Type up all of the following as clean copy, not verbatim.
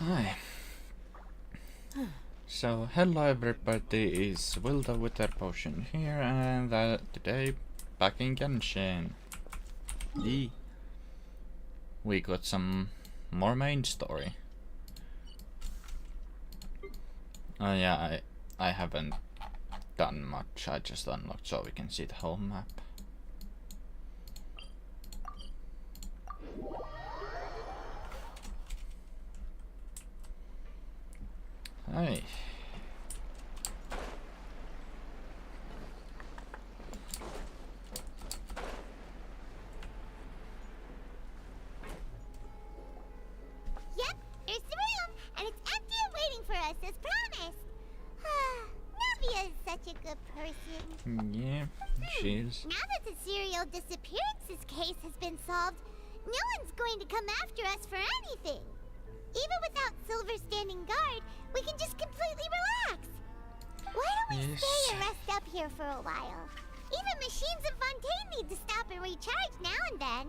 Hi. So, hello everybody, it's Will the Wither Potion here, and today back in Genshin. Yee. We got some more main story. Oh yeah, I haven't done much, I just unlocked so we can see the whole map. Hi. Yep, here's the room, and it's empty and waiting for us as promised. Navia is such a good person. Yeah, she is. Now that the serial disappearances case has been solved, no one's going to come after us for anything. Even without Silver standing guard, we can just completely relax. Why don't we stay and rest up here for a while? Even machines in Fontaine need to stop and recharge now and then.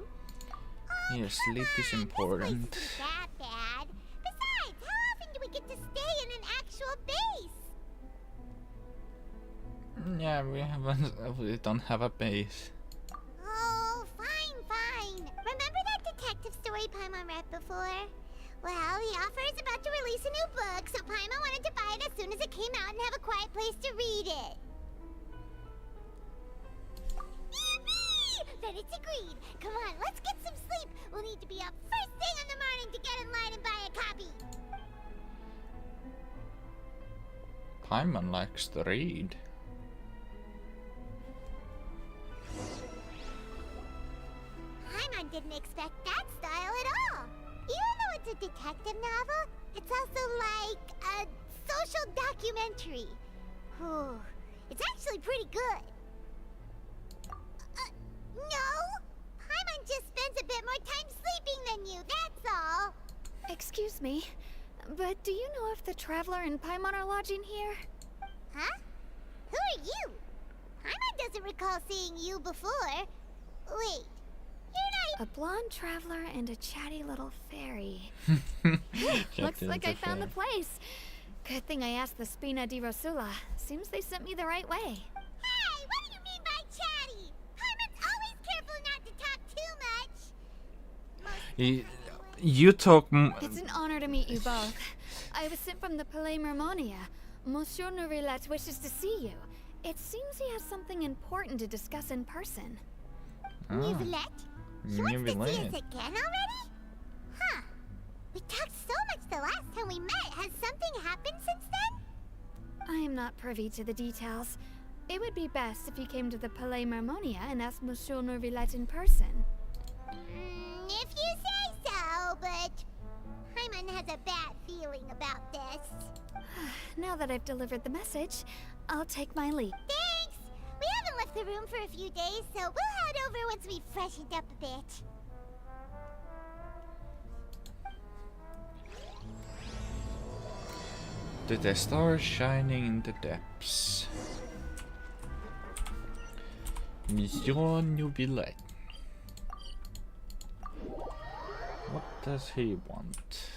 Yeah, sleep is important. This place isn't that bad. Besides, how often do we get to stay in an actual base? Yeah, we don't have a base. Oh, fine. Remember that detective story Paimon read before? Well, the author is about to release a new book, so Paimon wanted to buy it as soon as it came out and have a quiet place to read it. Yippee! Then it's agreed. Come on, let's get some sleep. We'll need to be up first thing in the morning to get in line and buy a copy. Paimon likes to read. Paimon didn't expect that style at all. Even though it's a detective novel, it's also like a social documentary. Whew. It's actually pretty good. No! Paimon just spends a bit more time sleeping than you, that's all. Excuse me, but do you know if the Traveler and Paimon are lodging here? Huh? Who are you? Paimon doesn't recall seeing you before. Wait, you're not... A blonde traveler and a chatty little fairy. Chatty Looks like I little found the fairy. place. Good thing I asked the Spina di Rosula. Seems they sent me the right way. Hey, what do you mean by chatty? Paimon's always careful not to talk too much. You talk. It's an honor to meet you both. I was sent from the Palais Mermonia. Monsieur Nourilette wishes to see you. It seems he has something important to discuss in person. Nourilette? He wants to see us Nourilette. again already? Huh. We talked so much the last time we met. Has something happened since then? I am not privy to the details. It would be best if you came to the Palais Mermonia and asked Monsieur Nourilette in person. If you say so, but Paimon has a bad feeling about this. Now that I've delivered the message, I'll take my leave. Thanks! We haven't left the room for a few days, so we'll head over once we've freshened up a bit. To the stars shining in the depths. Monsieur Nourilette. What does he want?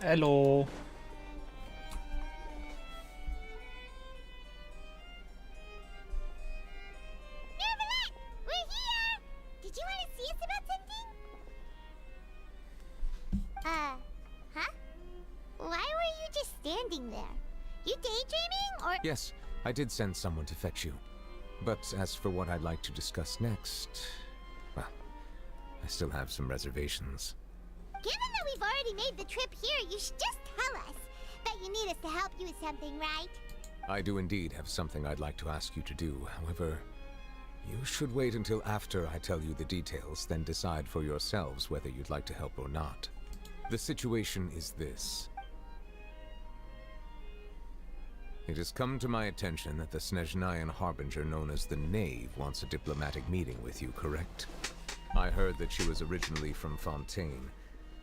Hello. Nourilette! We're here! Did you want to see us about something? Huh? Why were you just standing there? You daydreaming, or... Yes, I did send someone to fetch you. But as for what I'd like to discuss next, well, I still have some reservations. Given that we've already made the trip here, you should just tell us. Bet you need us to help you with something, right? I do indeed have something I'd like to ask you to do. However, you should wait until after I tell you the details, then decide for yourselves whether you'd like to help or not. The situation is this. It has come to my attention that the Snezhnayan Harbinger known as the Knave wants a diplomatic meeting with you, correct? I heard that she was originally from Fontaine,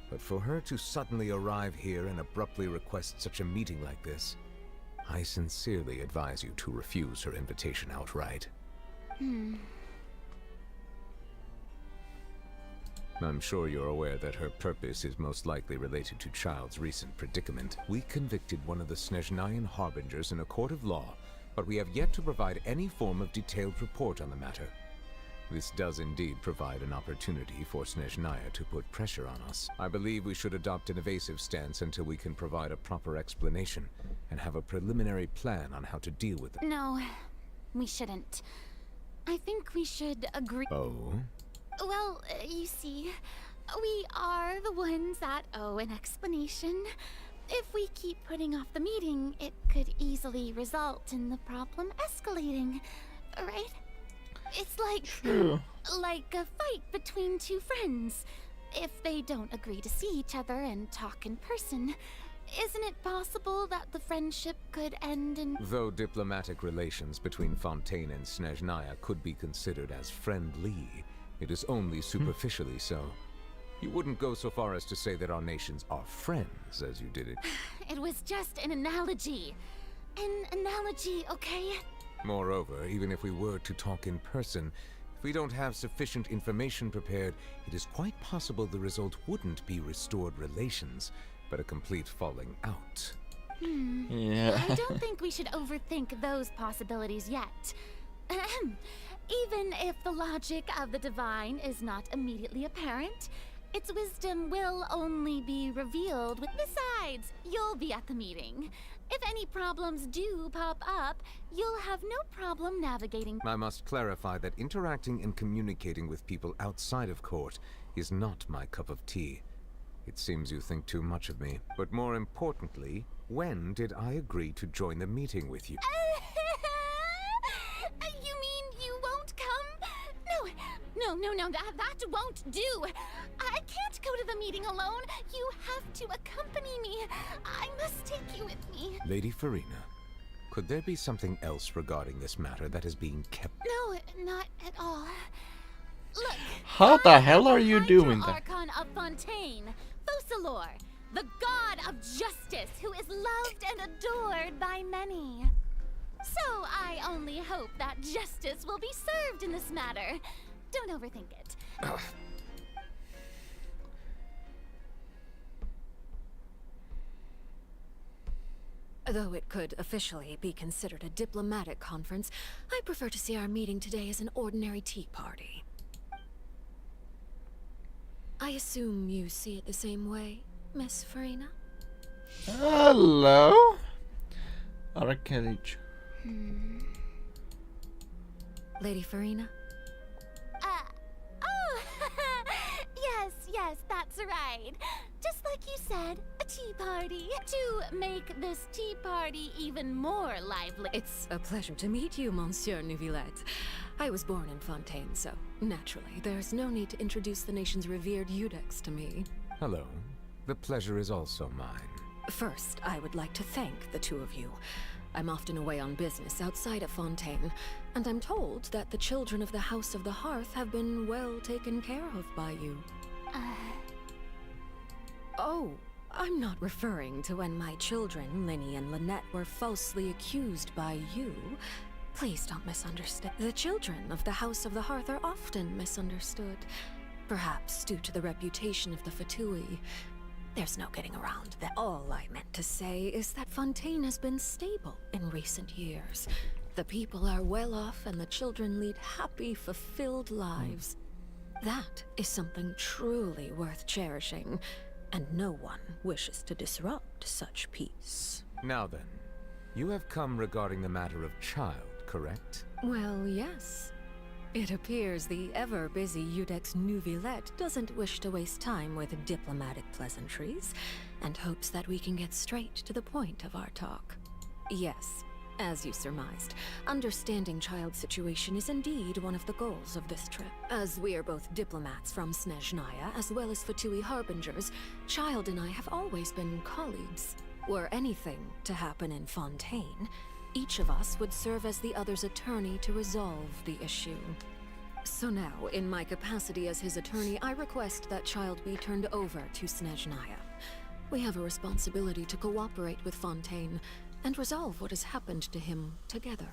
but for her to suddenly arrive here and abruptly request such a meeting like this, I sincerely advise you to refuse her invitation outright. I'm sure you're aware that her purpose is most likely related to Child's recent predicament. We convicted one of the Snezhnayan Harbingers in a court of law, but we have yet to provide any form of detailed report on the matter. This does indeed provide an opportunity for Snezhnaya to put pressure on us. I believe we should adopt an evasive stance until we can provide a proper explanation and have a preliminary plan on how to deal with it. No, we shouldn't. I think we should agree. Oh? Well, you see, we are the ones that owe an explanation. If we keep putting off the meeting, it could easily result in the problem escalating, right? It's like, like a fight between two friends. If they don't agree to see each other and talk in person, isn't it possible that the friendship could end in... Though diplomatic relations between Fontaine and Snezhnaya could be considered as friendly, it is only superficially so. You wouldn't go so far as to say that our nations are friends, as you did it. It was just an analogy. An analogy, okay? Moreover, even if we were to talk in person, if we don't have sufficient information prepared, it is quite possible the result wouldn't be restored relations, but a complete falling out. Yeah. I don't think we should overthink those possibilities yet. Ahem. Even if the logic of the divine is not immediately apparent, its wisdom will only be revealed with... Besides, you'll be at the meeting. If any problems do pop up, you'll have no problem navigating... I must clarify that interacting and communicating with people outside of court is not my cup of tea. It seems you think too much of me. But more importantly, when did I agree to join the meeting with you? You mean you won't come? No, that won't do. I can't go to the meeting alone. You have to accompany me. I must take you with me. Lady Farina, could there be something else regarding this matter that is being kept? No, not at all. Look. How the hell are you doing that? Archon of Fontaine, Focalor, the god of justice who is loved and adored by many. So I only hope that justice will be served in this matter. Don't overthink it. Though it could officially be considered a diplomatic conference, I prefer to see our meeting today as an ordinary tea party. I assume you see it the same way, Miss Farina? Hello? Arcade. Lady Farina? Oh, yes, that's right. Just like you said, a tea party. To make this tea party even more lively. It's a pleasure to meet you, Monsieur Neuvillette. I was born in Fontaine, so naturally, there's no need to introduce the nation's revered Eudex to me. Hello. The pleasure is also mine. First, I would like to thank the two of you. I'm often away on business outside of Fontaine, and I'm told that the children of the House of the Hearth have been well taken care of by you. Oh, I'm not referring to when my children, Linny and Lynette, were falsely accused by you. Please don't misunderstand. The children of the House of the Hearth are often misunderstood. Perhaps due to the reputation of the Fatui. There's no getting around that. All I meant to say is that Fontaine has been stable in recent years. The people are well off and the children lead happy, fulfilled lives. That is something truly worth cherishing, and no one wishes to disrupt such peace. Now then, you have come regarding the matter of Child, correct? Well, yes. It appears the ever-busy Eudex Neuvillette doesn't wish to waste time with diplomatic pleasantries, and hopes that we can get straight to the point of our talk. Yes, as you surmised, understanding Child's situation is indeed one of the goals of this trip. As we are both diplomats from Snezhnaya, as well as Fatui Harbingers, Child and I have always been colleagues. Were anything to happen in Fontaine, Each of us would serve as the other's attorney to resolve the issue. So now, in my capacity as his attorney, I request that child be turned over to Snezhnaya. We have a responsibility to cooperate with Fontaine and resolve what has happened to him together.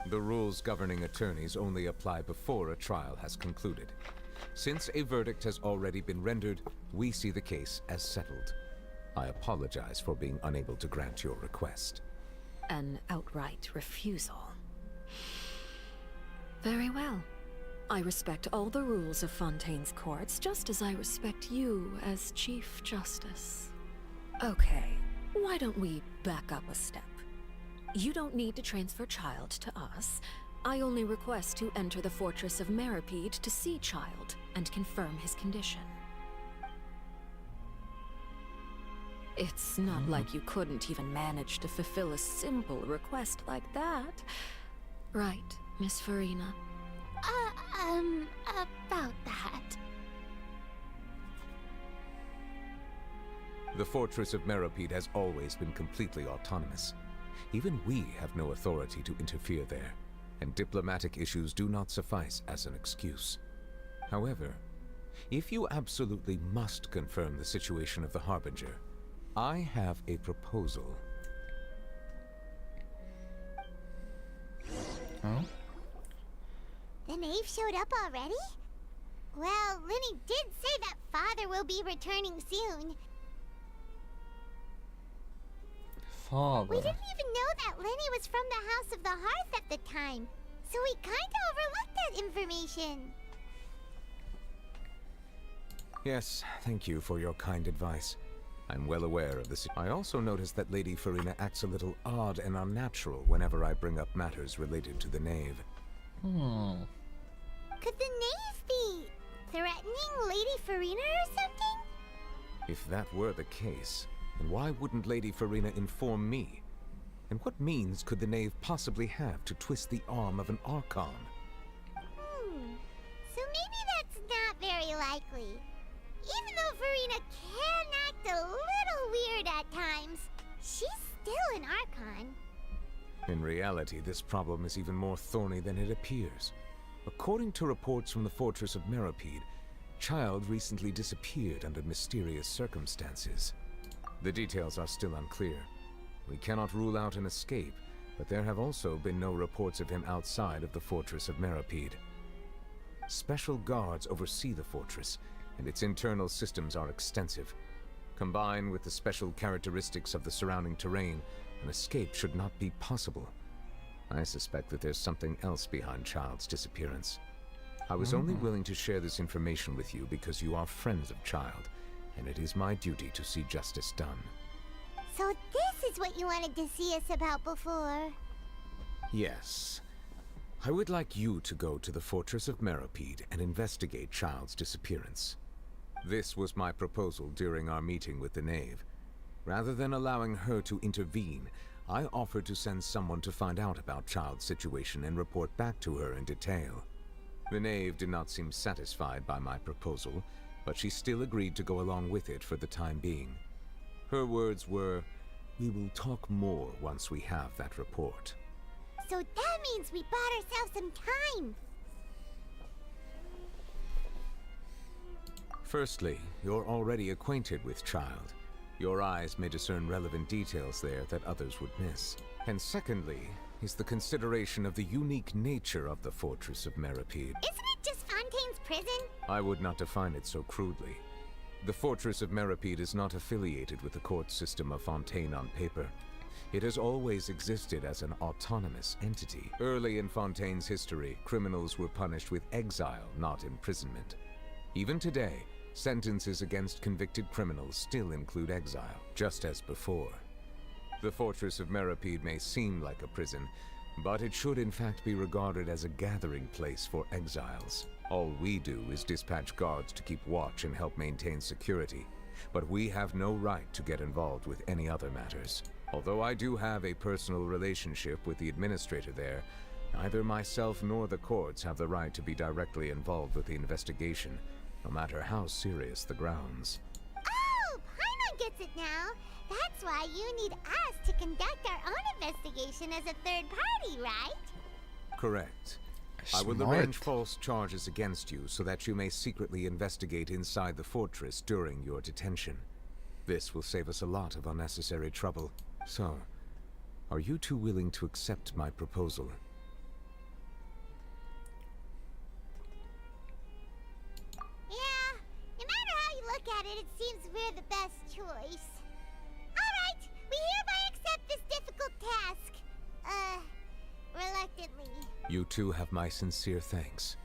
The rules governing attorneys only apply before a trial has concluded. Since a verdict has already been rendered, we see the case as settled. I apologize for being unable to grant your request. An outright refusal. Very well. I respect all the rules of Fontaine's courts, just as I respect you as Chief Justice. Okay, why don't we back up a step? You don't need to transfer Child to us. I only request to enter the Fortress of Meripede to see Child and confirm his condition. It's not like you couldn't even manage to fulfill a simple request like that. Right, Miss Farina? About that. The Fortress of Meripede has always been completely autonomous. Even we have no authority to interfere there, and diplomatic issues do not suffice as an excuse. However, if you absolutely must confirm the situation of the Harbinger, I have a proposal. Oh? The knave showed up already? Well, Lenny did say that father will be returning soon. Father. We didn't even know that Lenny was from the House of the Hearth at the time, so we kinda overlooked that information. Yes, thank you for your kind advice. I'm well aware of this. I also noticed that Lady Farina acts a little odd and unnatural whenever I bring up matters related to the knave. Could the knave be threatening Lady Farina or something? If that were the case, then why wouldn't Lady Farina inform me? And what means could the knave possibly have to twist the arm of an Archon? So maybe that's not very likely. Even though Farina can act a little weird at times, she's still an Archon. In reality, this problem is even more thorny than it appears. According to reports from the Fortress of Meripede, Child recently disappeared under mysterious circumstances. The details are still unclear. We cannot rule out an escape, but there have also been no reports of him outside of the Fortress of Meripede. Special guards oversee the fortress, and its internal systems are extensive. Combined with the special characteristics of the surrounding terrain, an escape should not be possible. I suspect that there's something else behind Child's disappearance. I was only willing to share this information with you because you are friends of Child, and it is my duty to see justice done. So this is what you wanted to see us about before. Yes. I would like you to go to the Fortress of Meripede and investigate Child's disappearance. This was my proposal during our meeting with the knave. Rather than allowing her to intervene, I offered to send someone to find out about Child's situation and report back to her in detail. The knave did not seem satisfied by my proposal, but she still agreed to go along with it for the time being. Her words were, "We will talk more once we have that report." So that means we bought ourselves some time. Firstly, you're already acquainted with Child. Your eyes may discern relevant details there that others would miss. And secondly, is the consideration of the unique nature of the Fortress of Meripede. Isn't it just Fontaine's prison? I would not define it so crudely. The Fortress of Meripede is not affiliated with the court system of Fontaine on paper. It has always existed as an autonomous entity. Early in Fontaine's history, criminals were punished with exile, not imprisonment. Even today, sentences against convicted criminals still include exile, just as before. The Fortress of Meripede may seem like a prison, but it should in fact be regarded as a gathering place for exiles. All we do is dispatch guards to keep watch and help maintain security, but we have no right to get involved with any other matters. Although I do have a personal relationship with the administrator there, neither myself nor the courts have the right to be directly involved with the investigation, no matter how serious the grounds. Oh, Paimon gets it now. That's why you need us to conduct our own investigation as a third party, right? Correct. I will Smart. arrange false charges against you so that you may secretly investigate inside the fortress during your detention. This will save us a lot of unnecessary trouble. So, are you two willing to accept my proposal? Yeah, no matter how you look at it, it seems we're the best choice. Alright, we hereby accept this difficult task. Reluctantly. You two have my sincere thanks.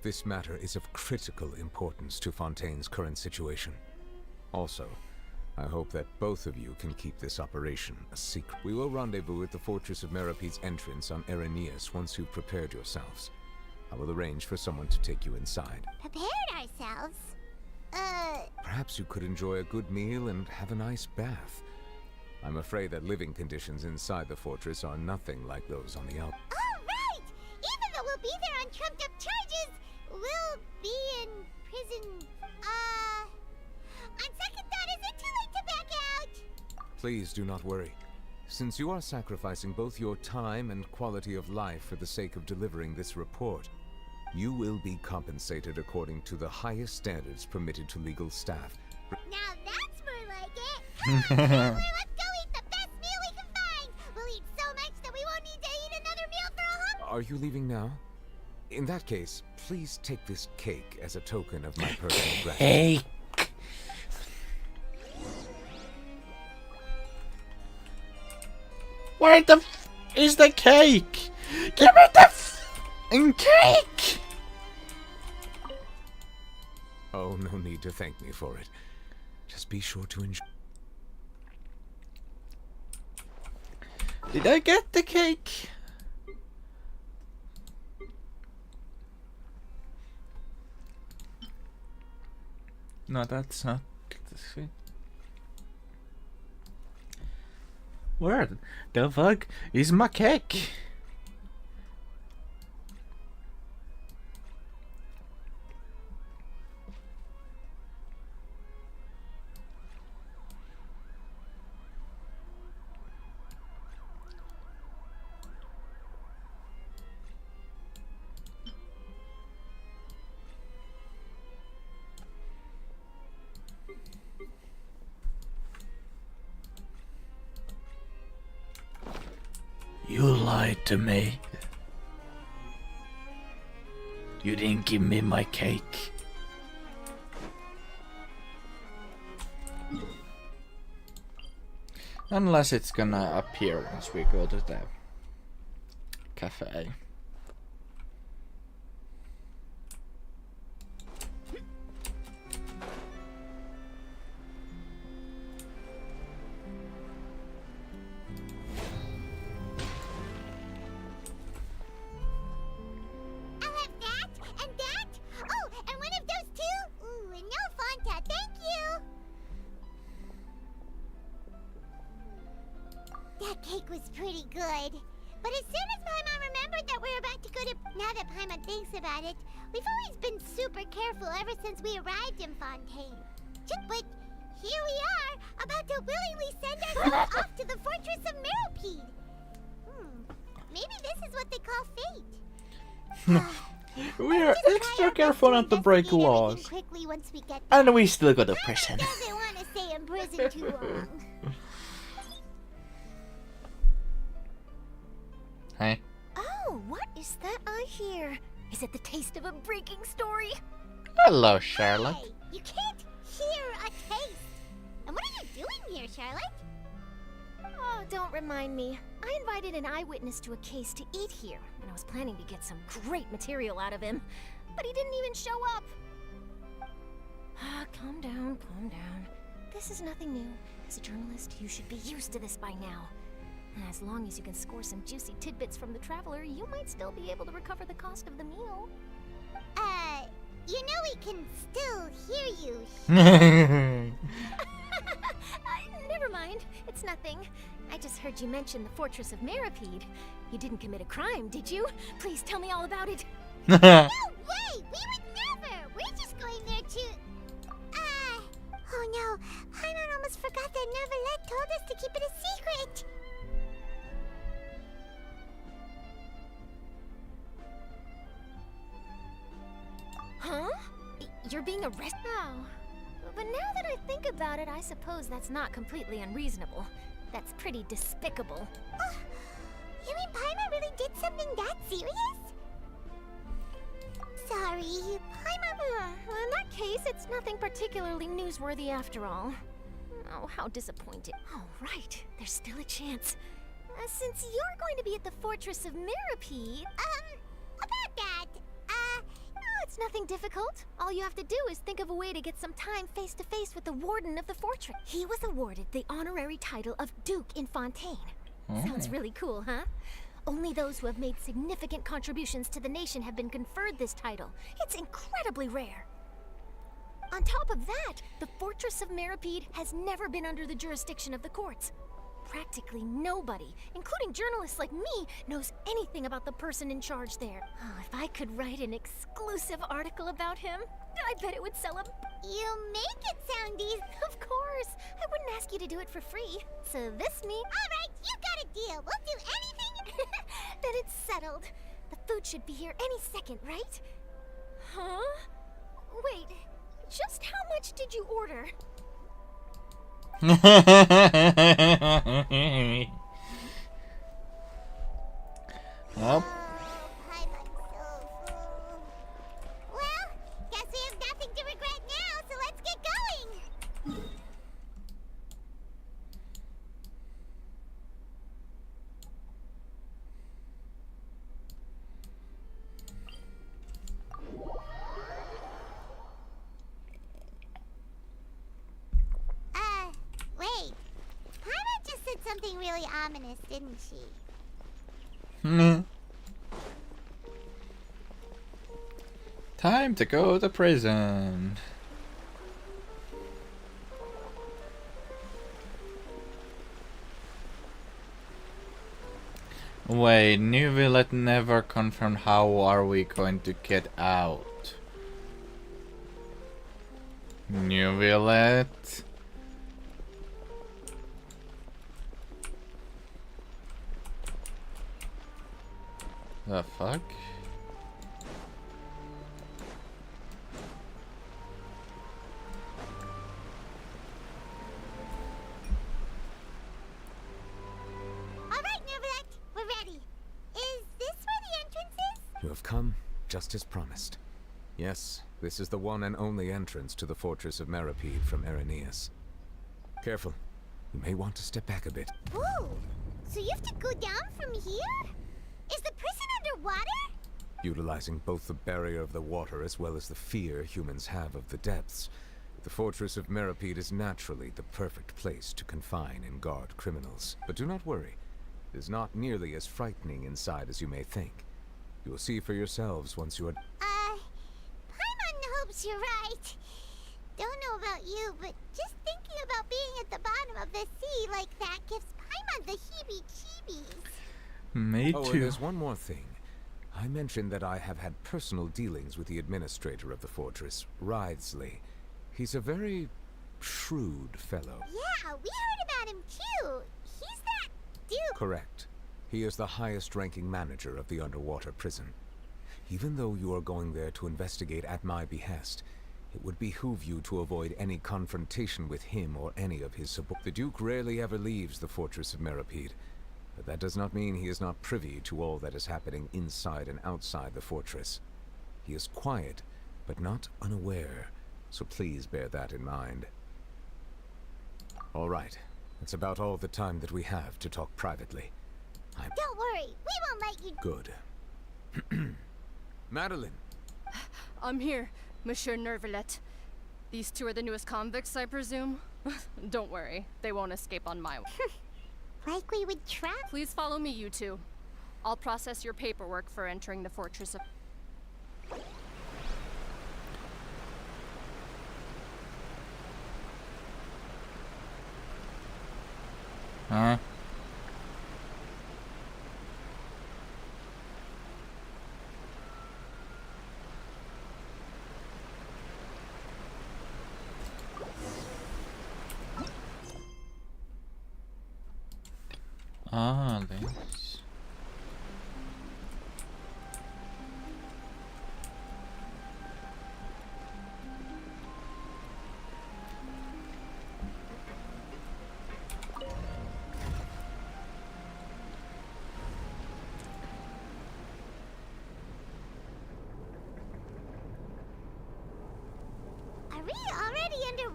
This matter is of critical importance to Fontaine's current situation. Also, I hope that both of you can keep this operation a secret. We will rendezvous at the Fortress of Merapede's entrance on Erenius once you've prepared yourselves. I will arrange for someone to take you inside. Prepared ourselves? Perhaps you could enjoy a good meal and have a nice bath. I'm afraid that living conditions inside the fortress are nothing like those on the outside. Oh, right! Even though we'll be there on trumped up charges, we'll be in prison. On second thought, is it too late to back out? Please do not worry. Since you are sacrificing both your time and quality of life for the sake of delivering this report, you will be compensated according to the highest standards permitted to legal staff. Now that's more like it. Come on, Taylor, let's go eat the best meal we can find. We'll eat so much that we won't need to eat another meal for a whole... Are you leaving now? In that case, please take this cake as a token of my personal gratitude. Hey. Where the f is the cake? Give me the f***ing cake! Oh, no need to thank me for it. Just be sure to enjoy. Did I get the cake? No, that's not the shit. Where the fuck is my cake? You lied to me. You didn't give me my cake. Unless it's gonna appear once we go to the cafe. I'll have that, and that. Oh, and one of those two. Ooh, and no Fonta, thank you. That cake was pretty good. But as soon as Paimon remembered that we're about to go to... Now that Paimon thinks about it, we've always been super careful ever since we arrived in Fontaine. But here we are, about to willingly send ourselves off to the Fortress of Meripede. Maybe this is what they call fate. We are extra careful not to break laws. Quickly once we get And we still go to prison. doesn't want to stay in prison too long. Hey. Oh, what is that I hear? Is it the taste of a breaking story? Hello, Charlotte. Hey, you can't hear a taste. And what are you doing here, Charlotte? Oh, don't remind me. I invited an eyewitness to a case to eat here, and I was planning to get some great material out of him, but he didn't even show up. Calm down, calm down. This is nothing new. As a journalist, you should be used to this by now. And as long as you can score some juicy tidbits from the traveler, you might still be able to recover the cost of the meal. You know we can still hear you. Never mind. It's nothing. I just heard you mention the Fortress of Meripede. You didn't commit a crime, did you? Please tell me all about it. No way! We would never! We're just going there to... Oh no, Paimon almost forgot that Neverlet told after being arrested. Oh. But now that I think about it, I suppose that's not completely unreasonable. That's pretty despicable. You mean Paimon really did something that serious? Sorry, Paimon. In that case, it's nothing particularly newsworthy after all. Oh, how disappointing. Oh, right. There's still a chance. Since you're going to be at the Fortress of Mirapede... About that, No, it's nothing difficult. All you have to do is think of a way to get some time face-to-face with the Warden of the Fortress. He was awarded the honorary title of Duke in Fontaine. Sounds really cool, huh? Only those who have made significant contributions to the nation have been conferred this title. It's incredibly rare. On top of that, the Fortress of Mirapede has never been under the jurisdiction of the courts. Practically nobody, including journalists like me, knows anything about the person in charge there. Oh, if I could write an exclusive article about him, I bet it would sell a... you make it sound easy. Of course! I wouldn't ask you to do it for free. So this means... Alright, you got a deal. We'll do anything. Then it's settled. The food should be here any second, right? Huh? Wait, just how much did you order? Well, Oh, Paimon's so full. Well, guess we have nothing to regret now, so let's get going. Wait. Paimon just said something really ominous, didn't she? Time to go to prison. Wait, New Villette never confirmed how are we going to get out. New Villette. The fuck? Alright, Nervalect, we're ready. Is this where the entrance is? You have come, just as promised. Yes, this is the one and only entrance to the Fortress of Mirapede from Irenaeus. Careful. You may want to step back a bit. Ooh, so you have to go down from here? Is the prison underwater? Utilizing both the barrier of the water as well as the fear humans have of the depths, the Fortress of Mirapede is naturally the perfect place to confine and guard criminals. But do not worry. It is not nearly as frightening inside as you may think. You will see for yourselves once you are... Paimon hopes you're right. Don't know about you, but just thinking about being at the bottom of the sea like that gives Paimon the heebie-jeebies. Me Oh, and too. there's one more thing. I mentioned that I have had personal dealings with the administrator of the fortress, Wriothesley. He's a very shrewd fellow. Yeah, we heard about him too. He's that dude. Correct. He is the highest-ranking manager of the underwater prison. Even though you are going there to investigate at my behest, it would behoove you to avoid any confrontation with him or any of his support. The Duke rarely ever leaves the Fortress of Mirapede, but that does not mean he is not privy to all that is happening inside and outside the fortress. He is quiet, but not unaware, so please bear that in mind. All right, that's about all the time that we have to talk privately. Don't worry, we won't let you. Good. Madeline! I'm here, Monsieur Nervalette. These two are the newest convicts, I presume? Don't worry, they won't escape on my watch. Like we would try. Please follow me, you two. I'll process your paperwork for entering the Fortress of... Huh? Ah, this.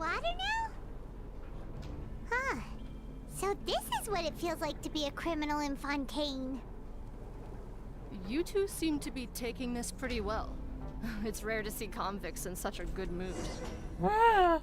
water now? Huh. So this is what it feels like to be a criminal in Fontaine. You two seem to be taking this pretty well. It's rare to see convicts in such a good mood. Ah.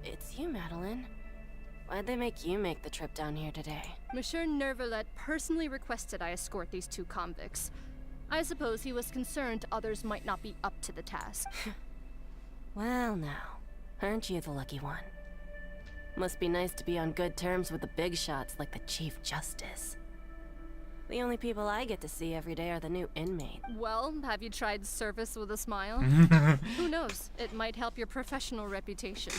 It's you, Madeline. Why'd they make you make the trip down here today? Monsieur Nervalet personally requested I escort these two convicts. I suppose he was concerned others might not be up to the task. Well now, aren't you the lucky one? Must be nice to be on good terms with the big shots like the Chief Justice. The only people I get to see every day are the new inmates. Well, have you tried service with a smile? Who knows? It might help your professional reputation.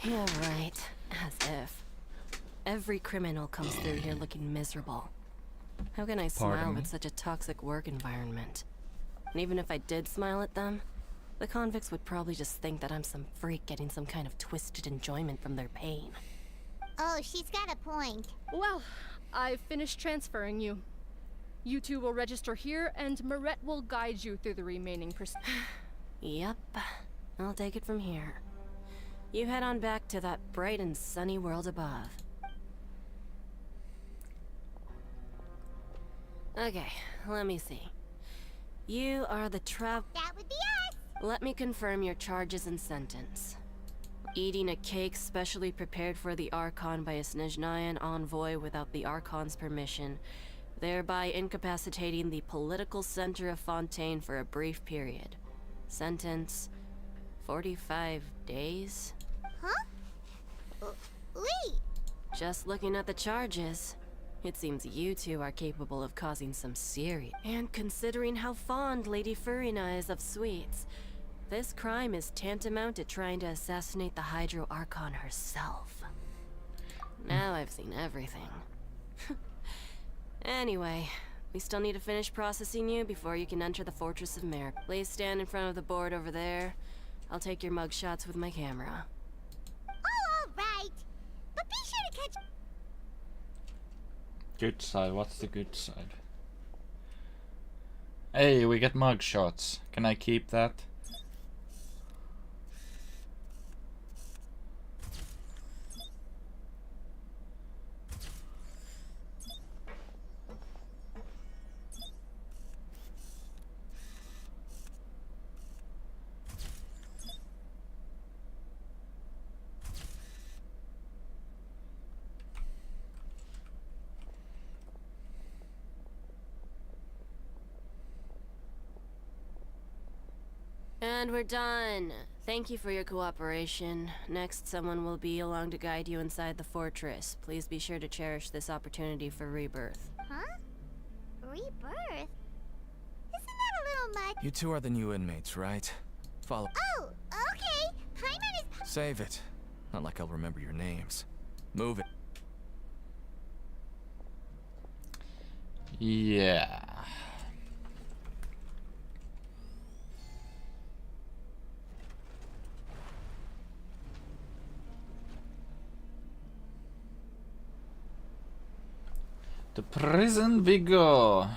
Yeah, right. As if. Every criminal comes through here looking miserable. How can I smile with such a toxic work environment? And even if I did smile at them, the convicts would probably just think that I'm some freak getting some kind of twisted enjoyment from their pain. Oh, she's got a point. Well, I've finished transferring you. You two will register here, and Marette will guide you through the remaining Yep. I'll take it from here. You head on back to that bright and sunny world above. Okay, let me see. You are the That would be us! Let me confirm your charges and sentence. Eating a cake specially prepared for the Archon by a Snezhnayan envoy without the Archon's permission, thereby incapacitating the political center of Fontaine for a brief period. Sentence: 45 days? Huh? Wait! Just looking at the charges, it seems you two are capable of causing some serious... And considering how fond Lady Furina is of sweets, this crime is tantamount to trying to assassinate the Hydro Archon herself. Now I've seen everything. Anyway, we still need to finish processing you before you can enter the Fortress of Mer. Please stand in front of the board over there. I'll take your mugshots with my camera. Oh, alright! But be sure to catch... Good side. What's the good side? Hey, we get mug shots. Can I keep that? And we're done. Thank you for your cooperation. Next, someone will be along to guide you inside the fortress. Please be sure to cherish this opportunity for rebirth. Huh? Rebirth? Isn't that a little much? You two are the new inmates, right? Follow. Oh, okay. Paimon is... Save it. Not like I'll remember your names. Move it. Yeah. To prison we go.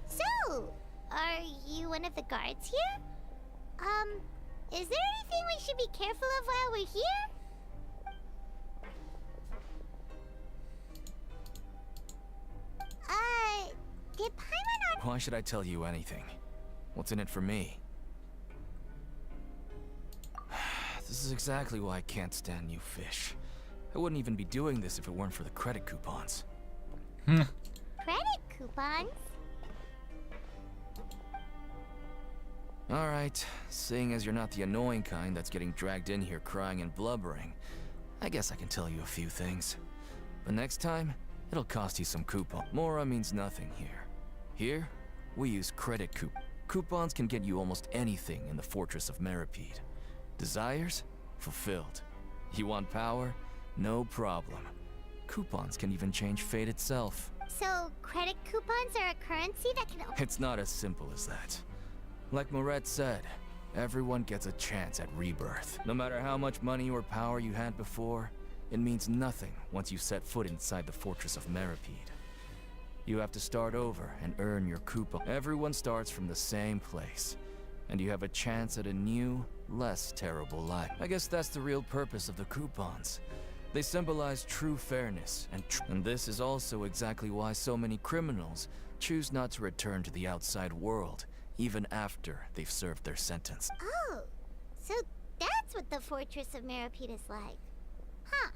So, are you one of the guards here? Is there anything we should be careful of while we're here? Did Paimon... Why should I tell you anything? What's in it for me? This is exactly why I can't stand you fish. I wouldn't even be doing this if it weren't for the credit coupons. Credit coupons? Alright, seeing as you're not the annoying kind that's getting dragged in here crying and blubbering, I guess I can tell you a few things. But next time, it'll cost you some coupon. Mora means nothing here. Here, we use credit coupons can get you almost anything in the Fortress of Meripede. Desires? Fulfilled. You want power? No problem. Coupons can even change fate itself. So, credit coupons are a currency that can... It's not as simple as that. Like Moret said, everyone gets a chance at rebirth. No matter how much money or power you had before, it means nothing once you set foot inside the Fortress of Meripede. You have to start over and earn your coupon. Everyone starts from the same place, and you have a chance at a new, less terrible life. I guess that's the real purpose of the coupons. They symbolize true fairness, and this is also exactly why so many criminals choose not to return to the outside world, even after they've served their sentence. Oh, so that's what the Fortress of Meripede is like. Huh.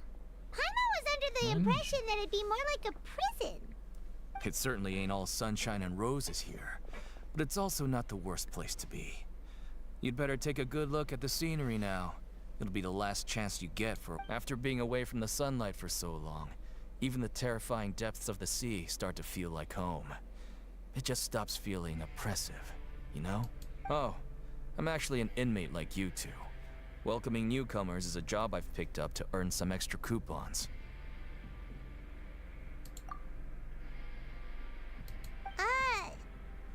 Paimon was under the impression that it'd be more like a prison. It certainly ain't all sunshine and roses here, but it's also not the worst place to be. You'd better take a good look at the scenery now. It'll be the last chance you get after being away from the sunlight for so long. Even the terrifying depths of the sea start to feel like home. It just stops feeling oppressive, you know? Oh, I'm actually an inmate like you two. Welcoming newcomers is a job I've picked up to earn some extra coupons.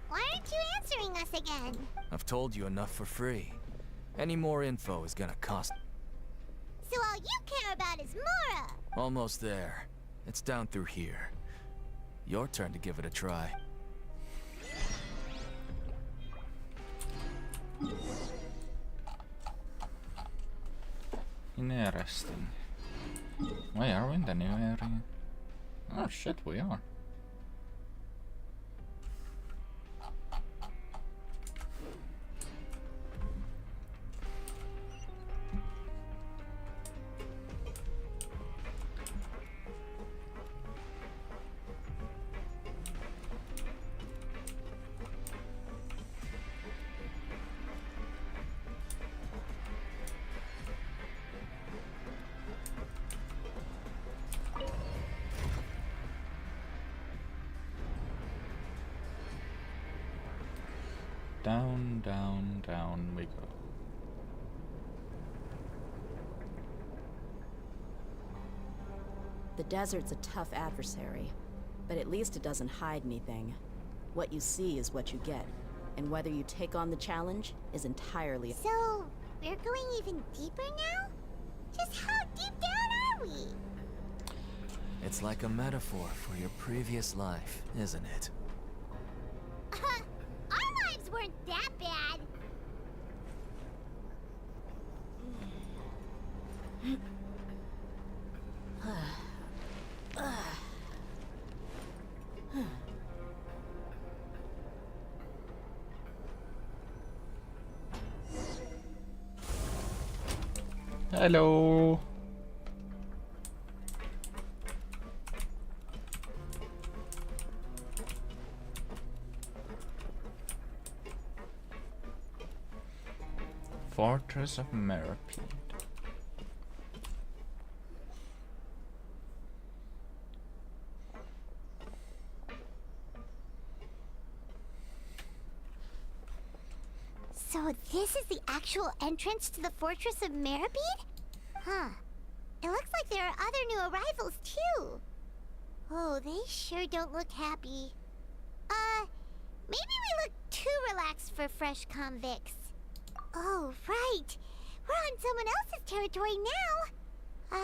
Why aren't you answering us again? I've told you enough for free. Any more info is gonna cost. So all you care about is Mora! Almost there. It's down through here. Your turn to give it a try. Interesting. Why are we in the new area? Oh shit, we are. Down, down, down we go. The desert's a tough adversary, but at least it doesn't hide anything. What you see is what you get, and whether you take on the challenge is entirely... So, we're going even deeper now? Just how deep down are we? It's like a metaphor for your previous life, isn't it? Our lives weren't that bad. Hello. Fortress of Meripede. So this is the actual entrance to the Fortress of Meripede? Huh. It looks like there are other new arrivals too. Oh, they sure don't look happy. Maybe we look too relaxed for fresh convicts. Oh, right. We're on someone else's territory now.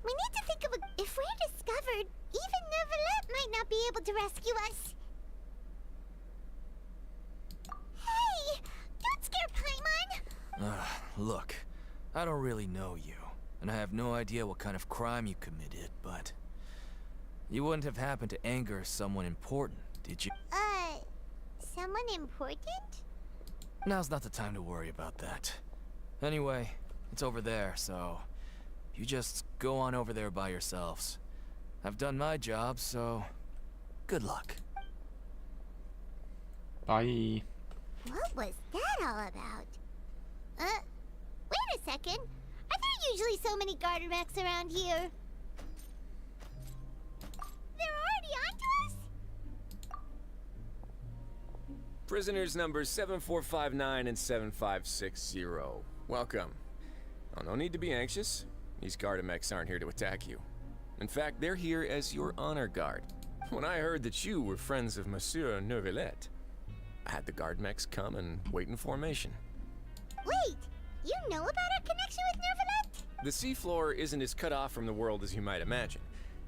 We need to think of a... If we're discovered, even Neuvillette might not be able to rescue us. Hey! Don't scare Paimon! Look, I don't really know you, and I have no idea what kind of crime you committed, but... You wouldn't have happened to anger someone important, did you? Someone important? Now's not the time to worry about that. Anyway, it's over there, so... You just go on over there by yourselves. I've done my job, so... Good luck. Bye. What was that all about? Wait a second. Are there usually so many garter mechs around here? They're already onto us? Prisoners numbers 7459 and 7560. Welcome. Oh, no need to be anxious. These Gardamex aren't here to attack you. In fact, they're here as your honor guard. When I heard that you were friends of Monsieur Neuvillette, I had the Gardamex come and wait in formation. Wait, you know about our connection with Neuvillette? The seafloor isn't as cut off from the world as you might imagine.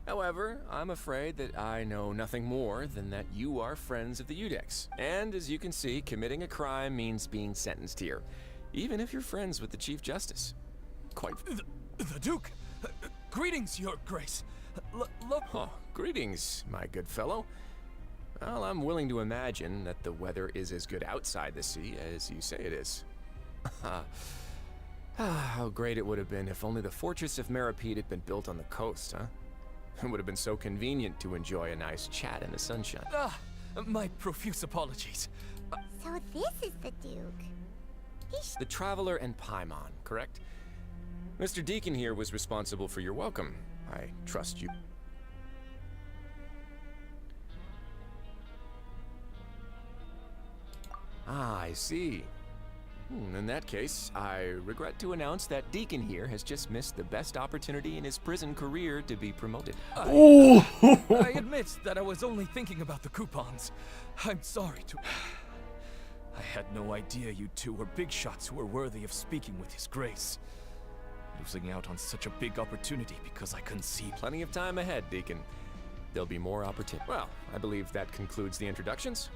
However, I'm afraid that I know nothing more than that you are friends of the Udex. And as you can see, committing a crime means being sentenced here, even if you're friends with the Chief Justice. Quite. The Duke! Greetings, Your Grace. Oh, greetings, my good fellow. Well, I'm willing to imagine that the weather is as good outside the sea as you say it is. How great it would have been if only the Fortress of Meripede had been built on the coast, huh? It would have been so convenient to enjoy a nice chat in the sunshine. My profuse apologies. So this is the Duke. He's The Traveler and Paimon, correct? Mr. Deacon here was responsible for your welcome. I trust you. Ah, I see. In that case, I regret to announce that Deacon here has just missed the best opportunity in his prison career to be promoted. I admit that I was only thinking about the coupons. I'm sorry to... I had no idea you two were big shots who were worthy of speaking with His Grace. Losing out on such a big opportunity because I couldn't see... Plenty of time ahead, Deacon. There'll be more opportunity. Well, I believe that concludes the introductions.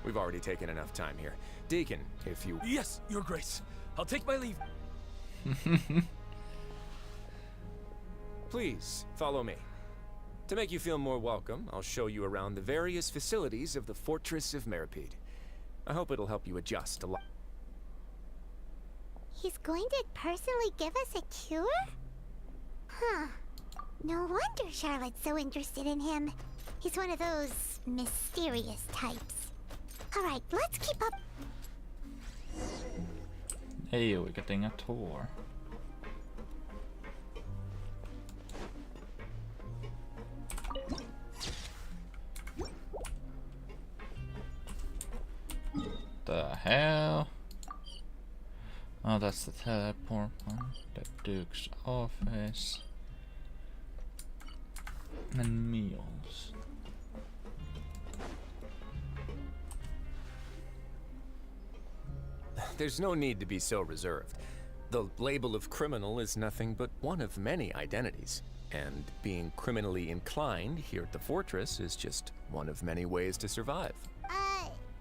We've already taken enough time here. Deacon, if you... Yes, Your Grace. I'll take my leave. Please, follow me. To make you feel more welcome, I'll show you around the various facilities of the Fortress of Meripede. I hope it'll help you adjust a lot. He's going to personally give us a cure? Huh. No wonder Charlotte's so interested in him. He's one of those mysterious types. Alright, let's keep up. Hey, we're getting a tour. The hell? Oh, that's the teleport one. The Duke's office. And meals. There's no need to be so reserved. The label of criminal is nothing but one of many identities. And being criminally inclined here at the fortress is just one of many ways to survive.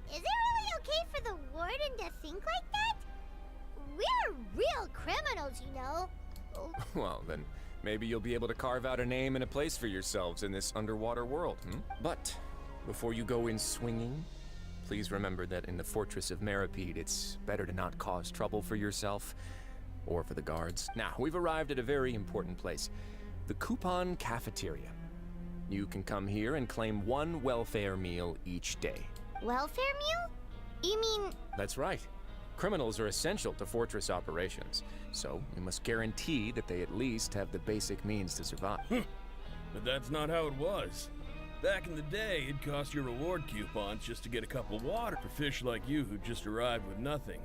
Is it really okay for the warden to think like that? We're real criminals, you know. Well, then maybe you'll be able to carve out a name and a place for yourselves in this underwater world, But before you go in swinging, please remember that in the Fortress of Meripede, it's better to not cause trouble for yourself or for the guards. Now, we've arrived at a very important place, the Coupon Cafeteria. You can come here and claim one welfare meal each day. Welfare meal? You mean... That's right. Criminals are essential to fortress operations, so we must guarantee that they at least have the basic means to survive. But that's not how it was. Back in the day, it cost you reward coupons just to get a cup of water for fish like you who just arrived with nothing.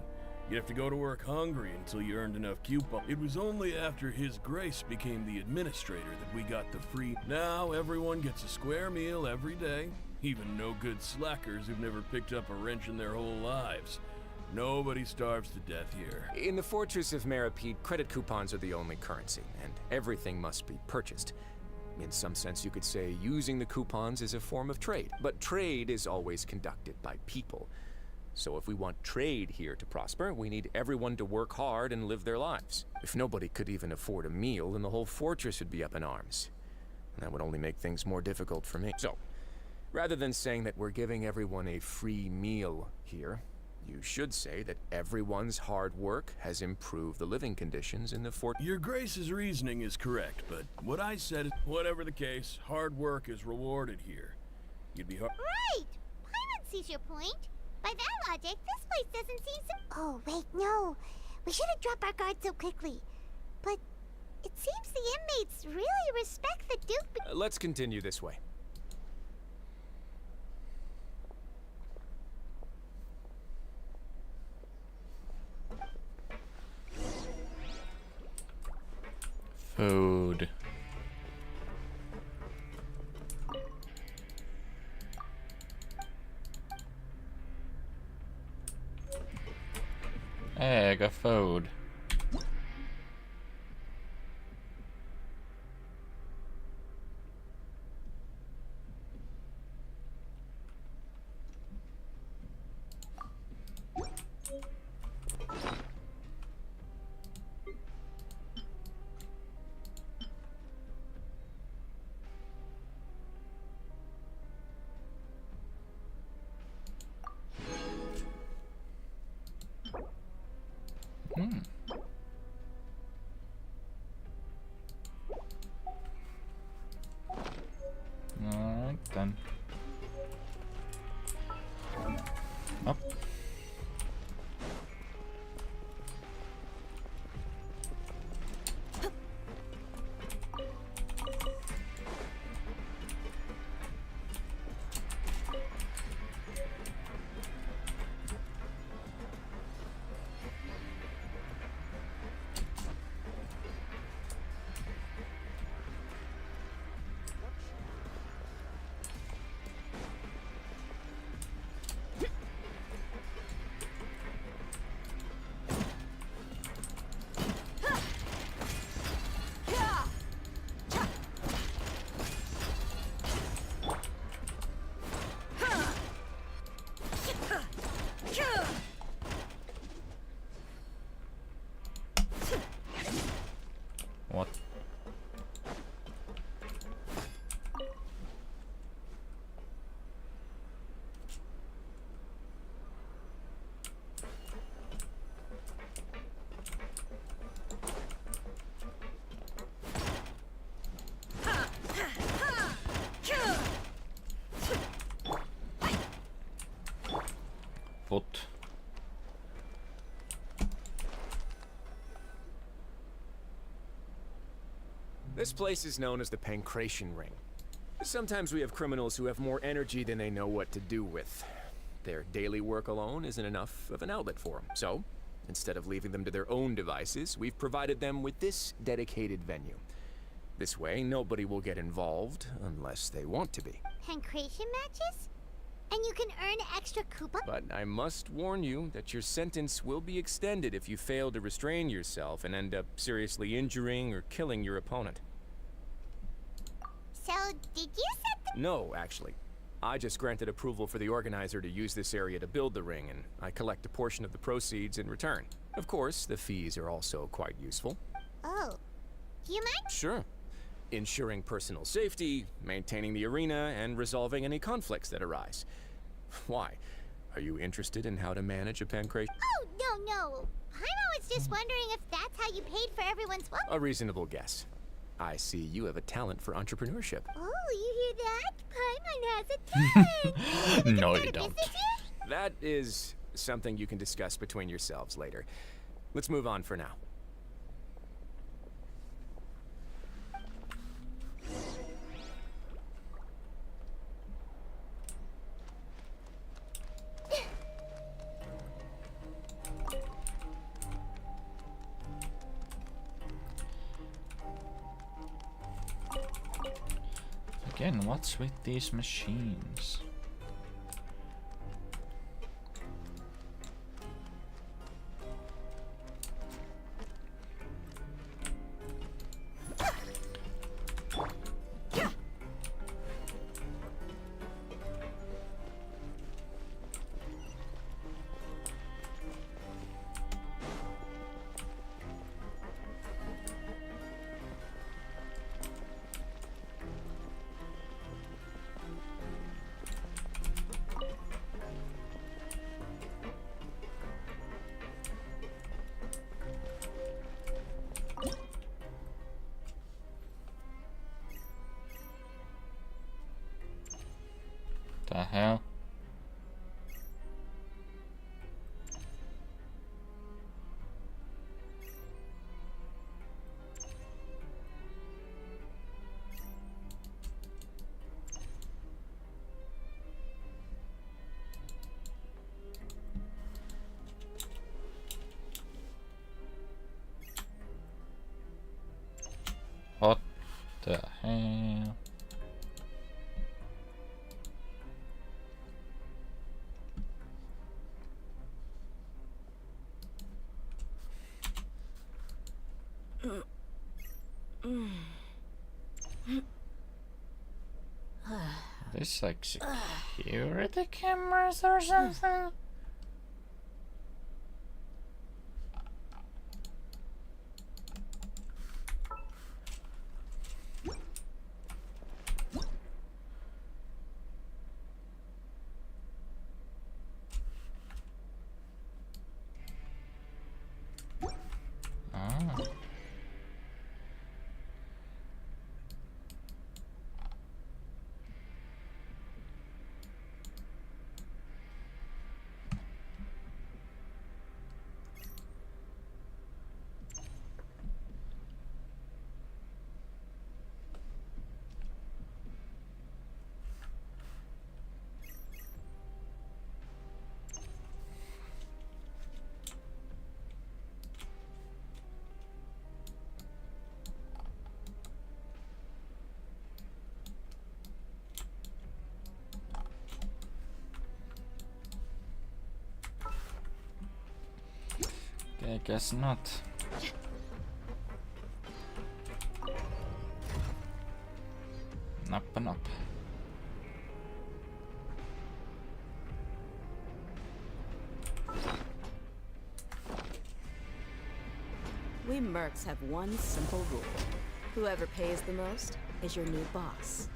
You'd have to go to work hungry until you earned enough coupons. It was only after His Grace became the administrator that we got the free... Now everyone gets a square meal every day. Even no good slackers who've never picked up a wrench in their whole lives. Nobody starves to death here. In the Fortress of Meripede, credit coupons are the only currency, and everything must be purchased. In some sense, you could say using the coupons is a form of trade, but trade is always conducted by people. So if we want trade here to prosper, we need everyone to work hard and live their lives. If nobody could even afford a meal, then the whole fortress would be up in arms. And that would only make things more difficult for me. So, rather than saying that we're giving everyone a free meal here, you should say that everyone's hard work has improved the living conditions in the fort. Your Grace's reasoning is correct, but what I said is, whatever the case, hard work is rewarded here. You'd be hard. Right! Paimon sees your point. By that logic, this place doesn't seem so... Oh, wait, no. We shouldn't drop our guard so quickly. But it seems the inmates really respect the Duke... Let's continue this way. Food. Hey, I got food. Alright then. Up. What? What? This place is known as the Pancration Ring. Sometimes we have criminals who have more energy than they know what to do with. Their daily work alone isn't enough of an outlet for them. So, instead of leaving them to their own devices, we've provided them with this dedicated venue. This way, nobody will get involved unless they want to be. Pancration matches? And you can earn extra coupons? But I must warn you that your sentence will be extended if you fail to restrain yourself and end up seriously injuring or killing your opponent. So, did you set the... No, actually. I just granted approval for the organizer to use this area to build the ring, and I collect a portion of the proceeds in return. Of course, the fees are also quite useful. Oh. Do you mind? Sure. Ensuring personal safety, maintaining the arena, and resolving any conflicts that arise. Why? Are you interested in how to manage a pancration? Oh, no. Paimon was just wondering if that's how you paid for everyone's work. A reasonable guess. I see you have a talent for entrepreneurship. Oh, you hear that? Paimon has a talent! No, you don't. That is something you can discuss between yourselves later. Let's move on for now. Again, what's with these machines? The hell? This like security cameras or something? Ah. I guess not. Up and up. We mercs have one simple rule. Whoever pays the most is your new boss.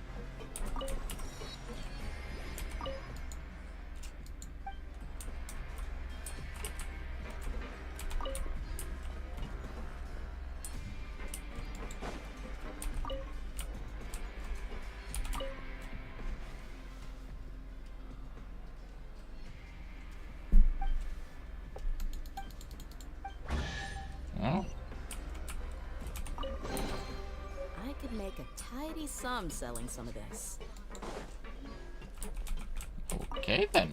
Oh, I could make a tidy sum selling some of this. okay then.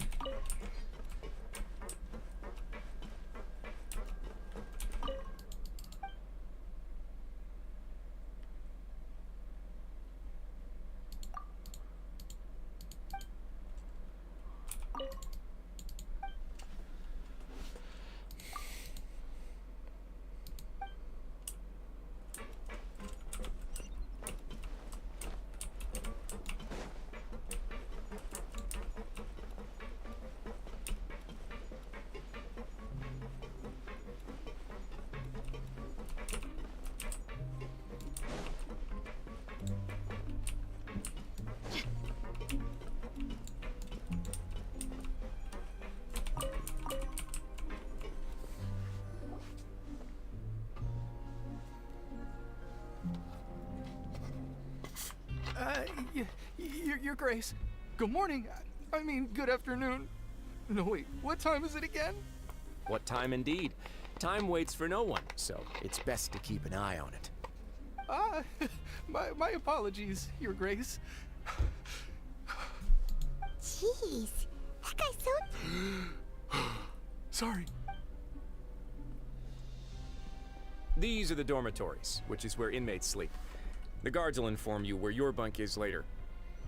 Your Grace. Good morning. I mean, good afternoon. No, wait, what time is it again? What time indeed? Time waits for no one, so it's best to keep an eye on it. My apologies, Your Grace. Jeez, that guy's so... Sorry. These are the dormitories, which is where inmates sleep. The guards will inform you where your bunk is later.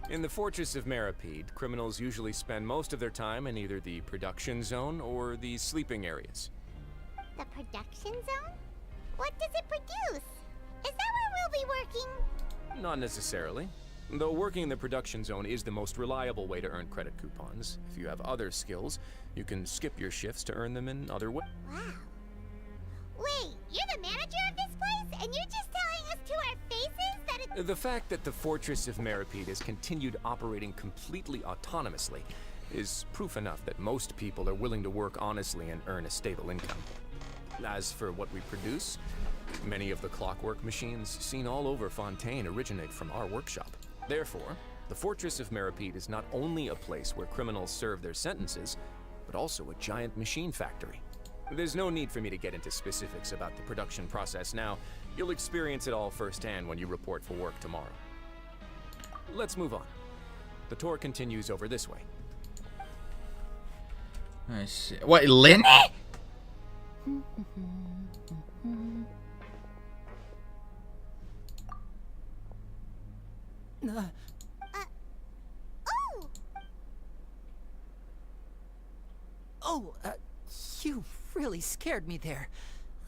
In the Fortress of Meripede, criminals usually spend most of their time in either the production zone or the sleeping areas. The production zone? What does it produce? Is that where we'll be working? Not necessarily. Though working in the production zone is the most reliable way to earn credit coupons. If you have other skills, you can skip your shifts to earn them in other ways. Wow. Wait, you're the manager of this place, and you're just telling us to our faces that it's... The fact that the Fortress of Meripede has continued operating completely autonomously is proof enough that most people are willing to work honestly and earn a stable income. As for what we produce, many of the clockwork machines seen all over Fontaine originate from our workshop. Therefore, the Fortress of Meripede is not only a place where criminals serve their sentences, but also a giant machine factory. There's no need for me to get into specifics about the production process now. You'll experience it all firsthand when you report for work tomorrow. Let's move on. The tour continues over this way. I see. What, Lynn? Oh! You really scared me there.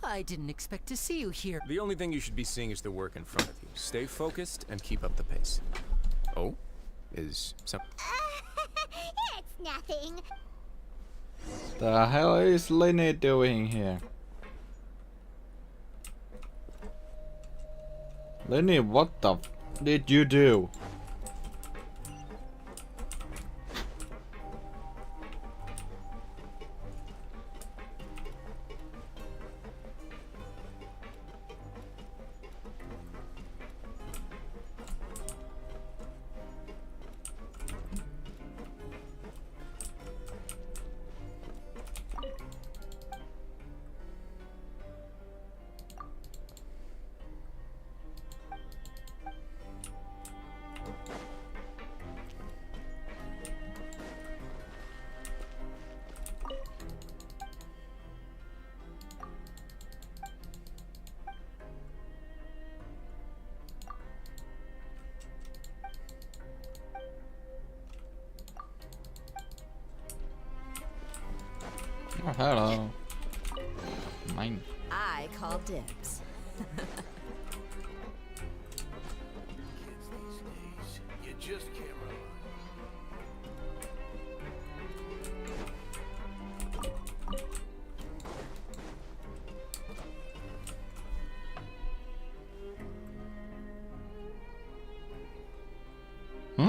I didn't expect to see you here. The only thing you should be seeing is the work in front of you. Stay focused and keep up the pace. Oh? Is some... It's nothing. The hell is Lenny doing here? Lenny, what the f did you do? Oh, hello. Mine. I call dibs. You just can't rely. Hmm?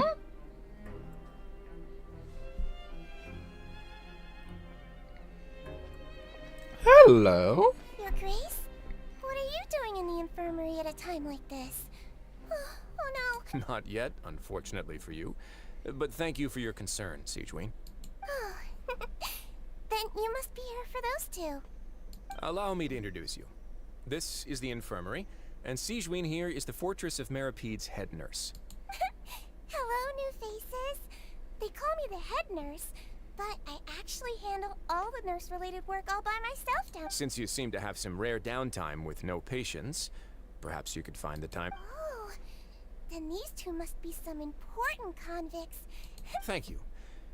Hello? Your Grace? What are you doing in the infirmary at a time like this? Oh no. Not yet, unfortunately for you. But thank you for your concern, Sigewin. Then you must be here for those two. Allow me to introduce you. This is the infirmary, and Sigewin here is the Fortress of Merapede's head nurse. Hello, new faces. They call me the head nurse, but I actually handle all the nurse-related work all by myself down. Since you seem to have some rare downtime with no patients, perhaps you could find the time. Oh, then these two must be some important convicts. Thank you.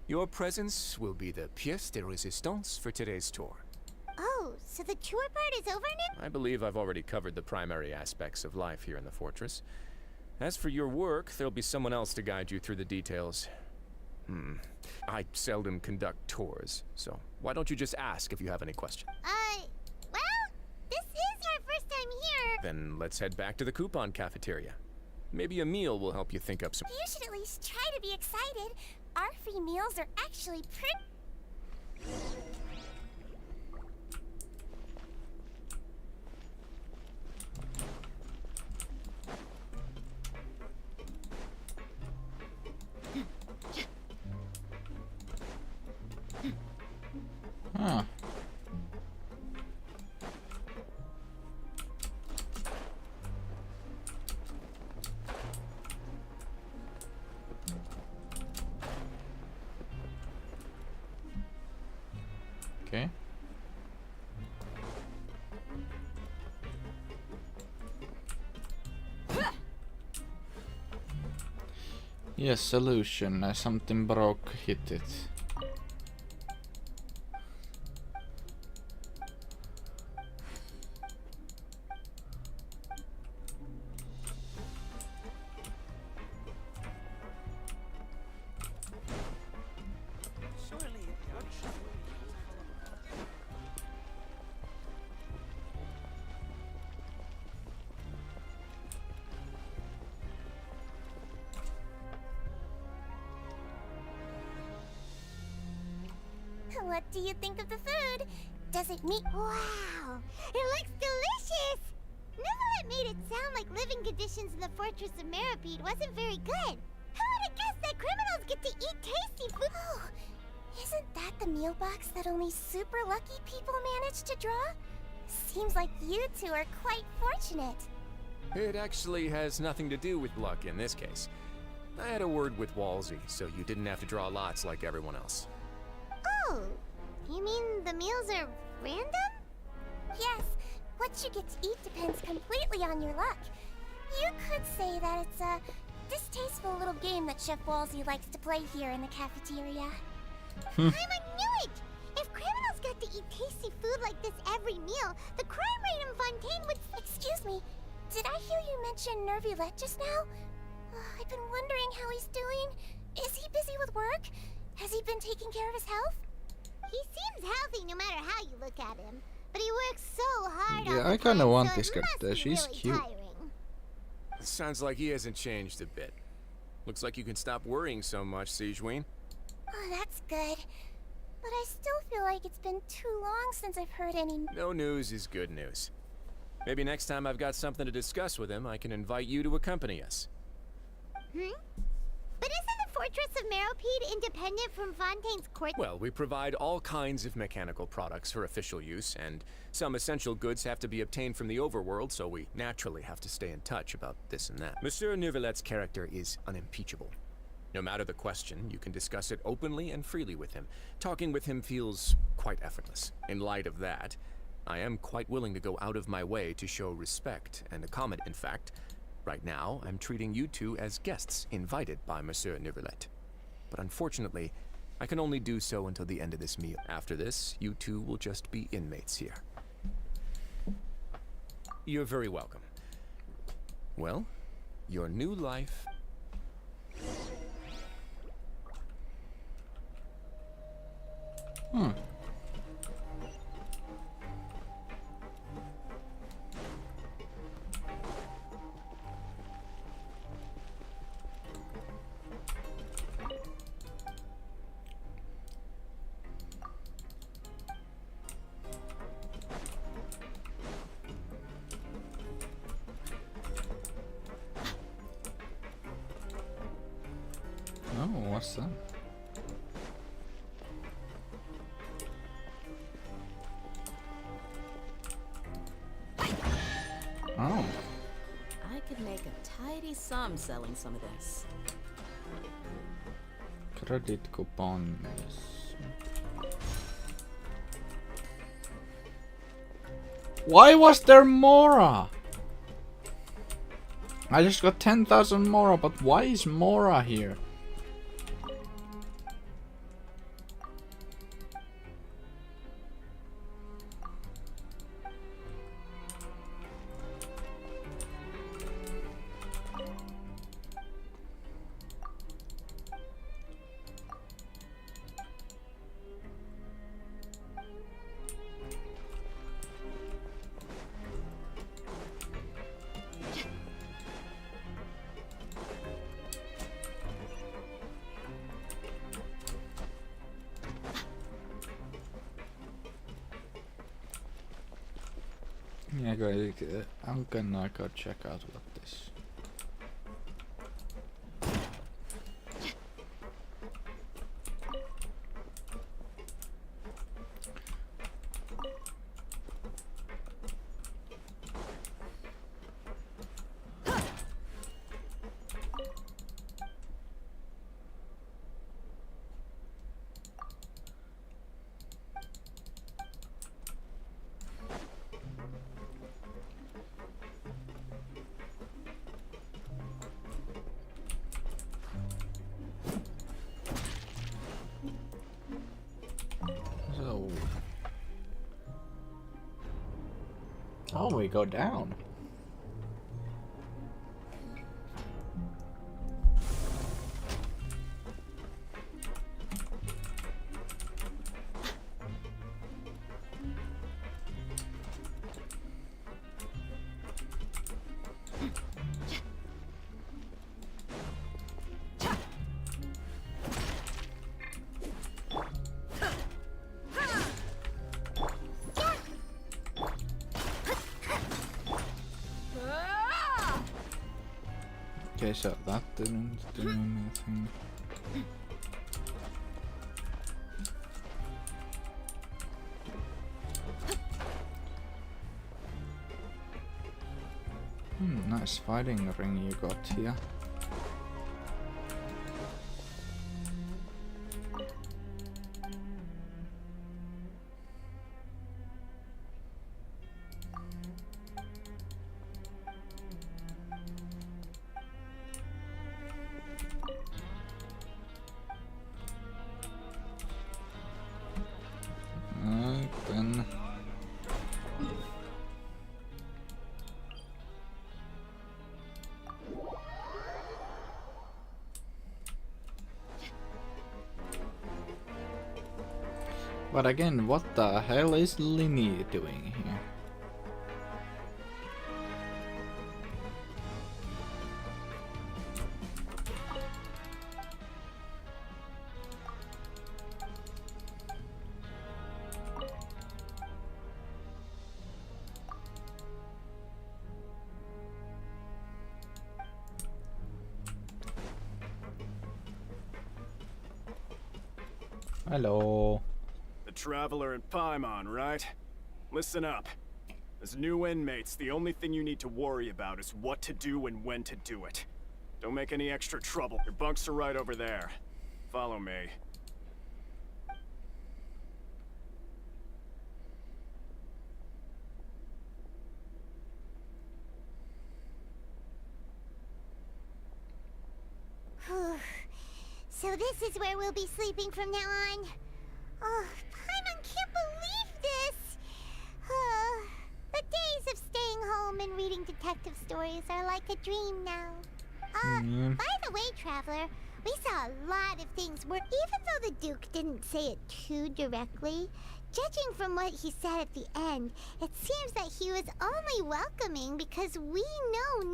Your presence will be the pièce de résistance for today's tour. Oh, so the tour part is over now? I believe I've already covered the primary aspects of life here in the fortress. As for your work, there'll be someone else to guide you through the details. I seldom conduct tours, so why don't you just ask if you have any questions? Well, this is our first time here. Then let's head back to the coupon cafeteria. Maybe a meal will help you think up some... You should at least try to be excited. Our free meals are actually pretty... Huh. Okay. Yes, solution. Something broke, hit it. What do you think of the food? Does it meet... Wow! It looks delicious! Neverlet made it sound like living conditions in the Fortress of Meripede wasn't very good. Who would have guessed that criminals get to eat tasty food? Oh, isn't that the meal box that only super lucky people manage to draw? Seems like you two are quite fortunate. It actually has nothing to do with luck in this case. I had a word with Walsey, so you didn't have to draw lots like everyone else. Oh, you mean the meals are random? Yes, what you get to eat depends completely on your luck. You could say that it's a distasteful little game that Chef Walsey likes to play here in the cafeteria. I knew it! If criminals got to eat tasty food like this every meal, the crime rate in Fontaine would... Excuse me, did I hear you mention Nervulette just now? I've been wondering how he's doing. Is he busy with work? Has he been taking care of his health? He seems healthy no matter how you look at him. But he works so hard all Yeah, the I kinda time, want so this it character. must be She's really cute. tiring. Sounds like he hasn't changed a bit. Looks like you can stop worrying so much, Sigewinne. Oh, that's good. But I still feel like it's been too long since I've heard any... No news is good news. Maybe next time I've got something to discuss with him, I can invite you to accompany us. But isn't the Fortress of Meropide independent from Fontaine's court? Well, we provide all kinds of mechanical products for official use, and some essential goods have to be obtained from the overworld, so we naturally have to stay in touch about this and that. Monsieur Neuvillette's character is unimpeachable. No matter the question, you can discuss it openly and freely with him. Talking with him feels quite effortless. In light of that, I am quite willing to go out of my way to show respect and accommodate. In fact, right now, I'm treating you two as guests invited by Monsieur Neuvillette. But unfortunately, I can only do so until the end of this meal. After this, you two will just be inmates here. You're very welcome. Well, your new life... Oh, what's that? Oh. I could make a tidy sum selling some of this. Credit coupons. Why was there Mora? I just got 10,000 Mora, but why is Mora here? Yeah, guys, I'm gonna go check out what this. So, oh, we go down. Okay, so that didn't do anything. Nice fighting ring you got here. But again, what the hell is Linny doing here? Hello. The Traveler in Paimon, right? Listen up. As new inmates, the only thing you need to worry about is what to do and when to do it. Don't make any extra trouble. Your bunks are right over there. Follow me. So this is where we'll be sleeping from now on. Oh, Paimon can't believe this! The days of staying home and reading detective stories are like a dream now. By the way, Traveler, we saw a lot of things where even though the Duke didn't say it too directly, judging from what he said at the end, it seems that he was only welcoming because we know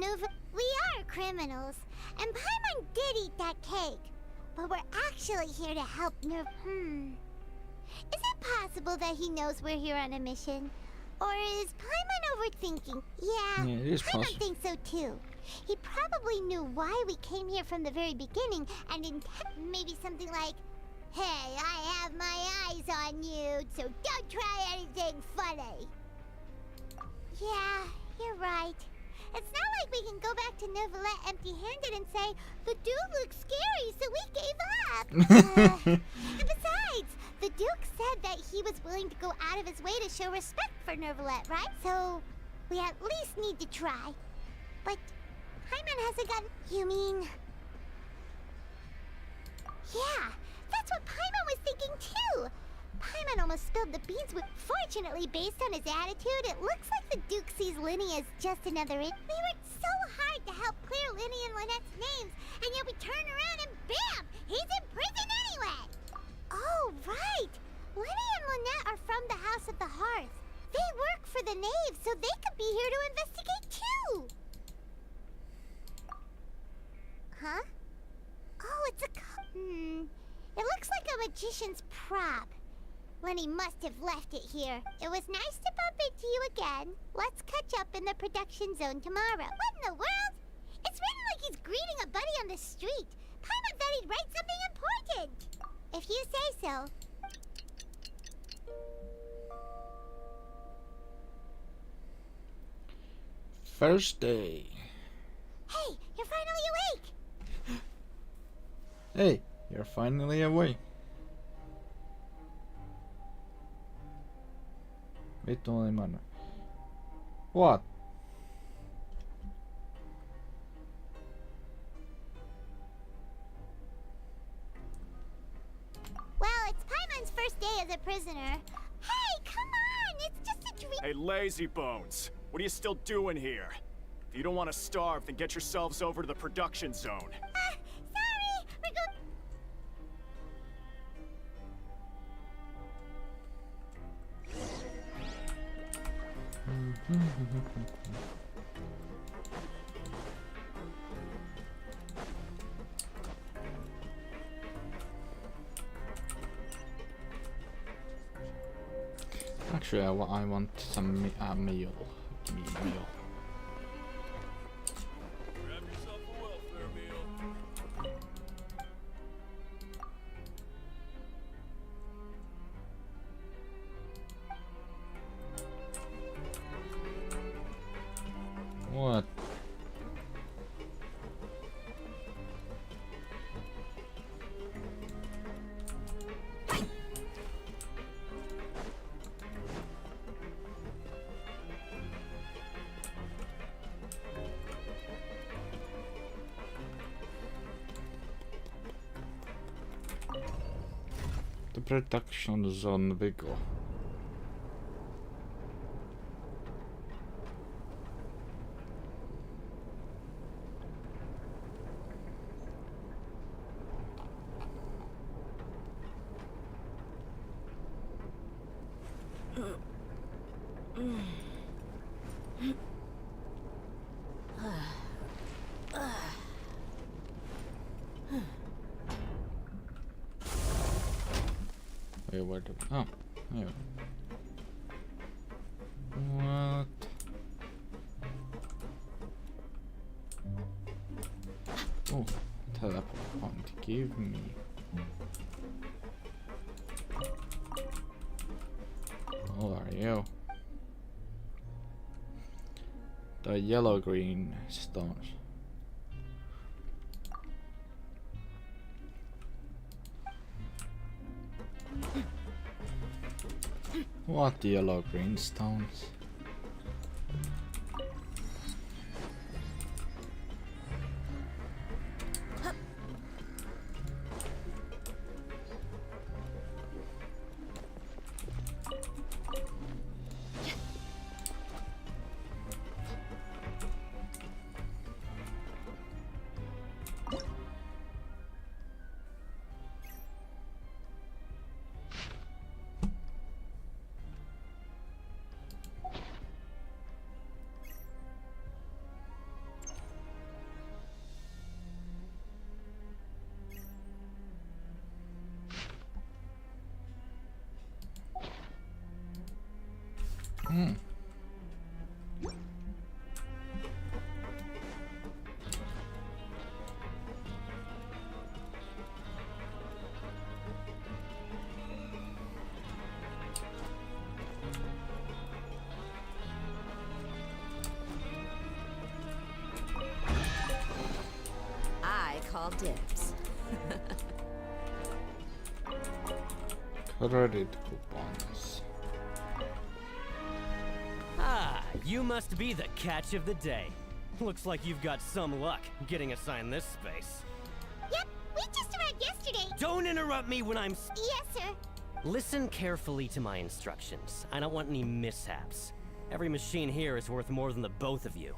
we are criminals, and Paimon did eat that cake. But we're actually here to help Is it possible that he knows we're here on a mission? Or is Paimon overthinking? Yeah, it is Paimon possible. thinks so too. He probably knew why we came here from the very beginning, and maybe something like, "Hey, I have my eyes on you, so don't try anything funny." Yeah, you're right. It's not like we can go back to Neuvillette empty-handed and say, "The Duke looks scary, so we gave up." And besides, the Duke said that he was willing to go out of his way to show respect for Neuvillette, right? So, we at least need to try. But Paimon hasn't gotten... You mean... Yeah, that's what Paimon was thinking too! Paimon almost spilled the beans with... Fortunately, based on his attitude, it looks like the Duke sees Linny as just another We worked so hard to help clear Linny and Lynette's names, and yet we turn around and bam! He's in prison anyway! Oh, right! Linny and Lynette are from the House of the Hearth. They work for the Knave, so they could be here to investigate too! Huh? Oh, it's a... It looks like a magician's prop. Lenny must have left it here. It was nice to bump into you again. Let's catch up in the production zone tomorrow. What in the world? It's written like he's greeting a buddy on the street. Paimon thought he'd write something important. If you say so. First day. Hey, you're finally awake! Hey, you're finally awake. Vittu oli manna. What? Well, it's Paimon's first day as a prisoner. Hey, come on! It's just a dream. Hey, lazy bones. What are you still doing here? If you don't want to starve, then get yourselves over to the production zone. Sorry! We're going... Actually, I want some meal. Meal. Grab yourself a welfare meal. What? The production zone we go. where do we... Oh, here. What? Oh, teleport point. Give me. Who are you? The yellow-green stones. What yellow-green stones? I call dibs. Credit coupons. Ah, you must be the catch of the day. Looks like you've got some luck getting assigned this space. Yep, we just arrived yesterday. Don't interrupt me when I'm... Yes, sir. Listen carefully to my instructions. I don't want any mishaps. Every machine here is worth more than the both of you.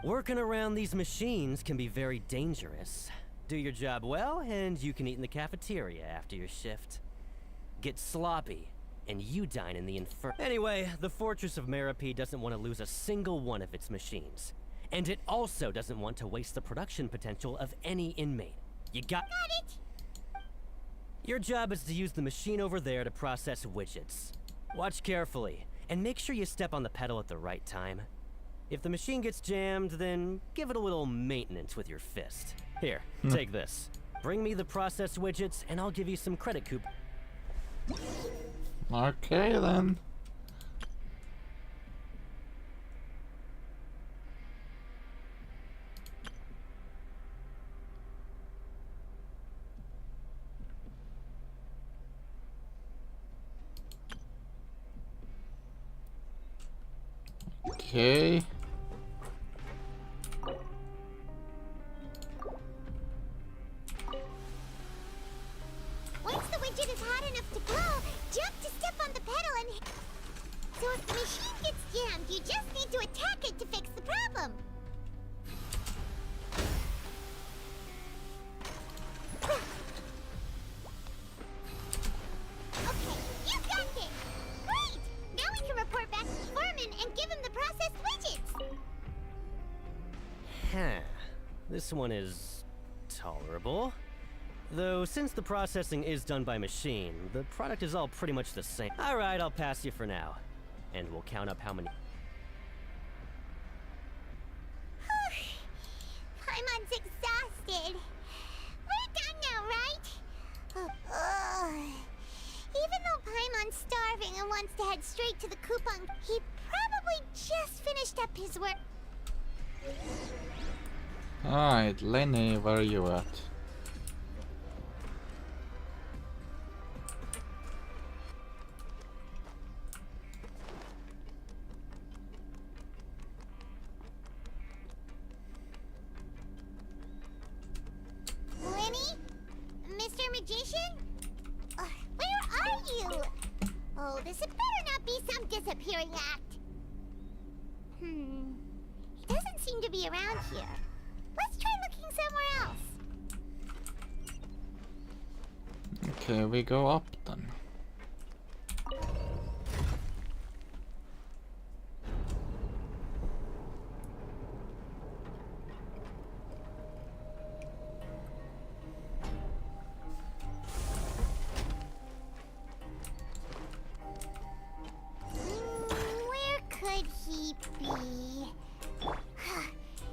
Working around these machines can be very dangerous. Do your job well, and you can eat in the cafeteria after your shift. Get sloppy, and you dine in the infer... Anyway, the Fortress of Meripede doesn't want to lose a single one of its machines. And it also doesn't want to waste the production potential of any inmate. You got it! Your job is to use the machine over there to process widgets. Watch carefully, and make sure you step on the pedal at the right time. If the machine gets jammed, then give it a little maintenance with your fist. Here, take this. Bring me the process widgets, and I'll give you some credit coupons. Okay then. Okay. Once the widget is hot enough to glow, jump to step on the pedal and... So if the machine gets jammed, you just need to attack it to fix the problem. Okay, you got this! Great! Now we can report back to the foreman and give him the processed widgets! Huh. This one is... tolerable. Though, since the processing is done by machine, the product is all pretty much the same. Alright, I'll pass you for now. And we'll count up how many... Paimon's exhausted. We're done now, right? Even though Paimon's starving and wants to head straight to the coupon, he probably just finished up his work. Alright, Lenny, where are you at? Lenny? Mr. Magician? Where are you? Oh, this had better not be some disappearing act. He doesn't seem to be around here. Let's try looking somewhere else. Okay, we go up then. see.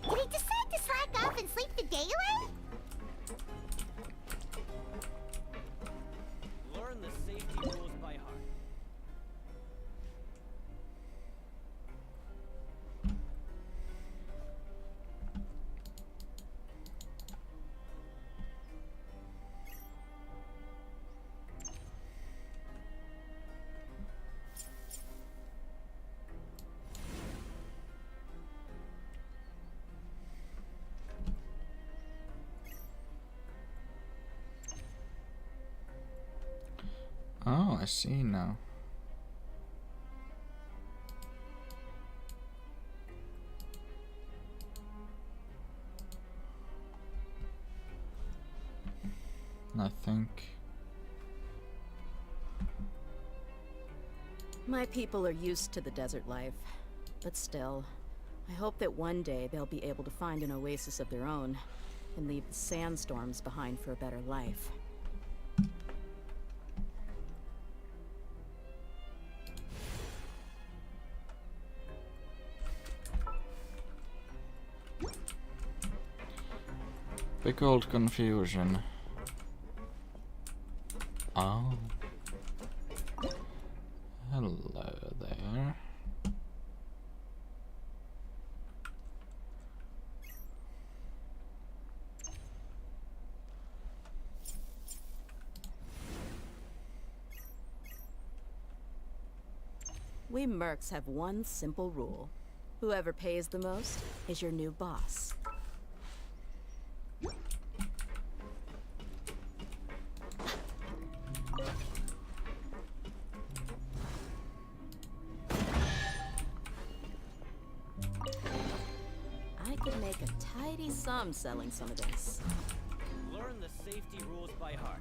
Did he decide to slack off and sleep the day away? Learn the safety rules by heart. Oh, I see now. I think. My people are used to the desert life, but still, I hope that one day they'll be able to find an oasis of their own and leave the sandstorms behind for a better life. Big old confusion. Oh. Hello there. We mercs have one simple rule. Whoever pays the most is your new boss. I could make a tidy sum selling some of this. Learn the safety rules by heart.